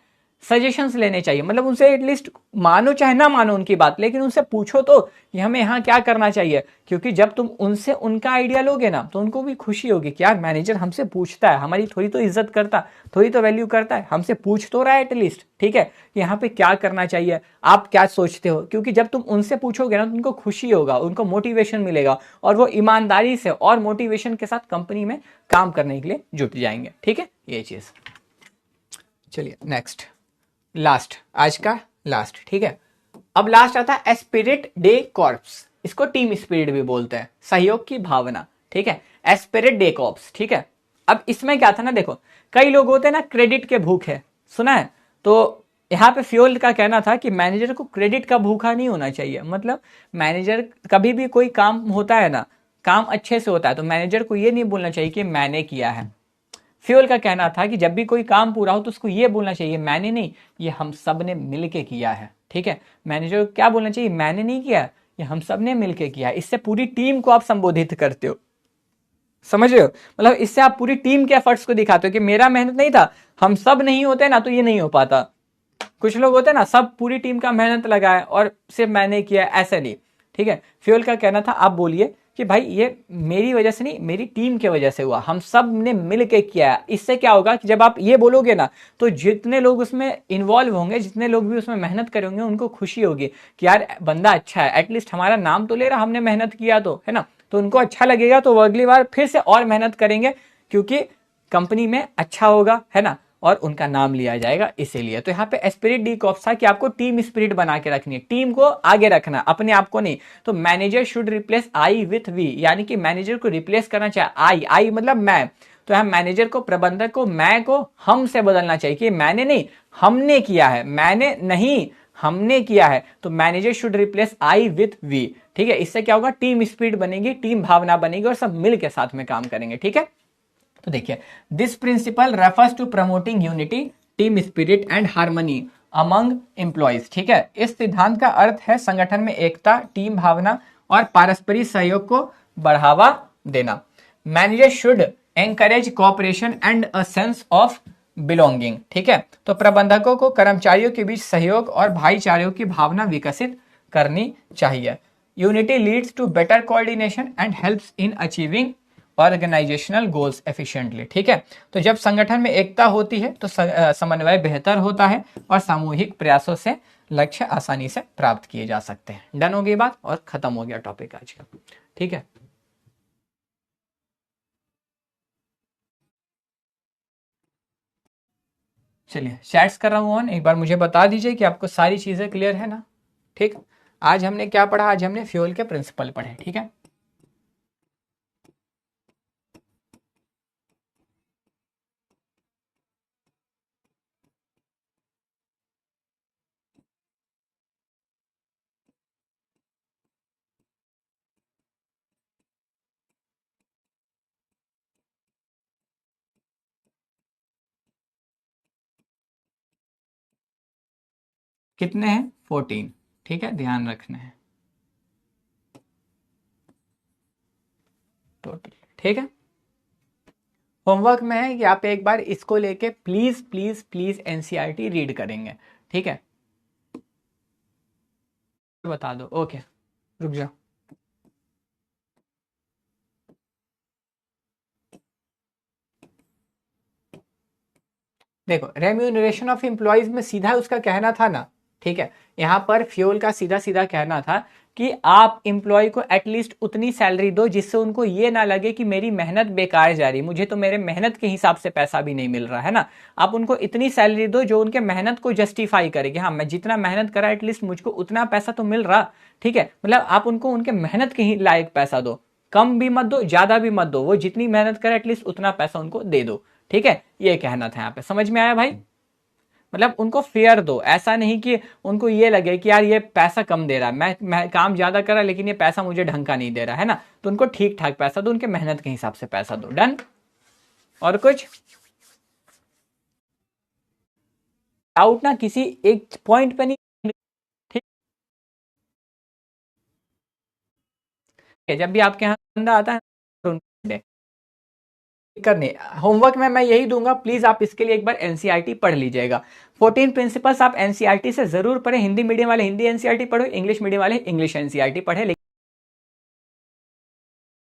सजेशंस लेने चाहिए, मतलब उनसे एटलीस्ट मानो चाहे ना मानो उनकी बात, लेकिन उनसे पूछो तो कि हमें यहाँ क्या करना चाहिए। क्योंकि जब तुम उनसे उनका आइडिया लोगे ना तो उनको भी खुशी होगी कि यार मैनेजर हमसे पूछता है, हमारी थोड़ी तो इज्जत करता, थोड़ी तो वैल्यू करता है, हमसे पूछ तो रहा है एटलीस्ट, ठीक है, कि यहाँ पे क्या करना चाहिए, आप क्या सोचते हो। क्योंकि जब तुम उनसे पूछोगे ना तो उनको खुशी होगा, उनको मोटिवेशन मिलेगा और वो ईमानदारी से और मोटिवेशन के साथ कंपनी में काम करने के लिए जुट जाएंगे। ठीक है, ये चीज। चलिए नेक्स्ट, लास्ट, आज का लास्ट, ठीक है। अब लास्ट आता है एस्पिरिट डे कॉर्प्स, इसको टीम स्पिरिट भी बोलते हैं, सहयोग की भावना, ठीक है, एस्पिरिट डे कॉर्प्स, ठीक है। अब इसमें क्या था ना, देखो कई लोग होते हैं ना क्रेडिट के भूखे, सुना है, तो यहाँ पे फ्यूल का कहना था कि मैनेजर को क्रेडिट का भूखा नहीं होना चाहिए। मतलब मैनेजर कभी भी कोई काम होता है ना, काम अच्छे से होता है तो मैनेजर को ये नहीं बोलना चाहिए कि मैंने किया है। फ्यूल का कहना था कि जब भी कोई काम पूरा हो तो उसको ये बोलना चाहिए मैंने नहीं, ये हम सब ने मिलके किया है। ठीक है, मैनेजर को क्या बोलना चाहिए, मैंने नहीं किया, ये हम सब ने मिलके किया है। इससे पूरी टीम को आप संबोधित करते हो, समझ रहे हो, मतलब इससे आप पूरी टीम के एफर्ट्स को दिखाते हो कि मेरा मेहनत नहीं था, हम सब नहीं होते ना तो ये नहीं हो पाता। कुछ लोग होते हैं ना सब पूरी टीम का मेहनत लगाए और सिर्फ मैंने किया, ऐसा नहीं। ठीक है, फ्यूल का कहना था आप बोलिए कि भाई ये मेरी वजह से नहीं, मेरी टीम की वजह से हुआ, हम सब ने मिल के किया है। इससे क्या होगा कि जब आप ये बोलोगे ना तो जितने लोग उसमें इन्वॉल्व होंगे, जितने लोग भी उसमें मेहनत करेंगे, उनको खुशी होगी कि यार बंदा अच्छा है, एटलीस्ट हमारा नाम तो ले रहा, हमने मेहनत किया तो, है ना। तो उनको अच्छा लगेगा तो वो अगली बार फिर से और मेहनत करेंगे, क्योंकि कंपनी में अच्छा होगा, है ना, और उनका नाम लिया जाएगा इसीलिए। तो यहाँ पे स्पिरिट डी कॉप्स था कि आपको टीम स्पिरिट बना के रखनी है, टीम को आगे रखना, अपने आप को नहीं। तो manager should replace I with we, यानी कि मैनेजर को रिप्लेस करना चाहिए आई, आई मतलब मैं। तो यहाँ मैनेजर को, प्रबंधक को, मैं को हम से बदलना चाहिए कि मैंने नहीं हमने किया है, मैंने नहीं हमने किया है। तो manager should replace I with we. ठीक है, इससे क्या होगा, टीम स्पिरिट बनेगी, टीम भावना बनेगी और सब मिल के साथ में काम करेंगे। ठीक है, तो देखिए this principle refers to promoting unity, team spirit and harmony among employees. ठीक है, इस सिद्धांत का अर्थ है संगठन में एकता, टीम भावना और पारस्परिक सहयोग को बढ़ावा देना। Manager should encourage cooperation and a sense of belonging. ठीक है, तो प्रबंधकों को कर्मचारियों के बीच सहयोग और भाईचारे की भावना विकसित करनी चाहिए। Unity leads to better coordination and helps in achieving organizational goals efficiently. ठीक है, तो जब संगठन में एकता होती है तो समन्वय बेहतर होता है और सामूहिक प्रयासों से लक्ष्य आसानी से प्राप्त किए जा सकते हैं। डन हो गई बात और खत्म हो गया टॉपिक आज का। ठीक है, चलिए चैट्स कर रहा हूँ ऑन, एक बार मुझे बता दीजिए कि आपको सारी चीजें क्लियर है ना। ठीक, आज हमने क्या पढ़ा, आज हमने फ्यूल के प्रिंसिपल पढ़े। ठीक है, कितने हैं, 14। ठीक है, ध्यान रखना है टोटल। ठीक है, होमवर्क में है कि आप एक बार इसको लेके please please please NCERT read करेंगे। ठीक है, बता दो, ओके, रुक जाओ। देखो रेम्यूनरेशन ऑफ एम्प्लॉयज में सीधा उसका कहना था ना, ठीक है, यहाँ पर फ्यूल का सीधा सीधा कहना था कि आप एम्प्लॉय को एटलीस्ट उतनी सैलरी दो जिससे उनको ये ना लगे कि मेरी मेहनत बेकार जा रही, मुझे तो मेरे मेहनत के हिसाब से पैसा भी नहीं मिल रहा है ना। आप उनको इतनी सैलरी दो जो उनके मेहनत को जस्टिफाई करे कि हाँ मैं जितना मेहनत करा एटलीस्ट मुझको उतना पैसा तो मिल रहा। ठीक है, मतलब आप उनको उनके मेहनत के ही लायक पैसा दो, कम भी मत दो ज्यादा भी मत दो, वो जितनी मेहनत करे एटलीस्ट उतना पैसा उनको दे दो। ठीक है, ये कहना था यहाँ पे, समझ में आया भाई। मतलब उनको फेयर दो, ऐसा नहीं कि उनको ये लगे कि यार ये पैसा कम दे रहा है, मैं काम ज्यादा कर रहा लेकिन ये पैसा मुझे ढंग का नहीं दे रहा है ना। तो उनको ठीक ठाक पैसा दो, उनके मेहनत के हिसाब से पैसा दो। डन, और कुछ डाउट ना किसी एक पॉइंट पे नहीं। ठीक है, जब भी आपके यहाँ बंदा आता है करने होमवर्क में मैं यही दूंगा, प्लीज आप इसके लिए एक बार एनसीईआरटी पढ़ लीजिएगा। 14 प्रिंसिपल्स आप एनसीईआरटी से जरूर पढ़ें। हिंदी मीडियम वाले हिंदी एनसीईआरटी पढ़ो, इंग्लिश मीडियम वाले इंग्लिश एनसीईआरटी पढ़े।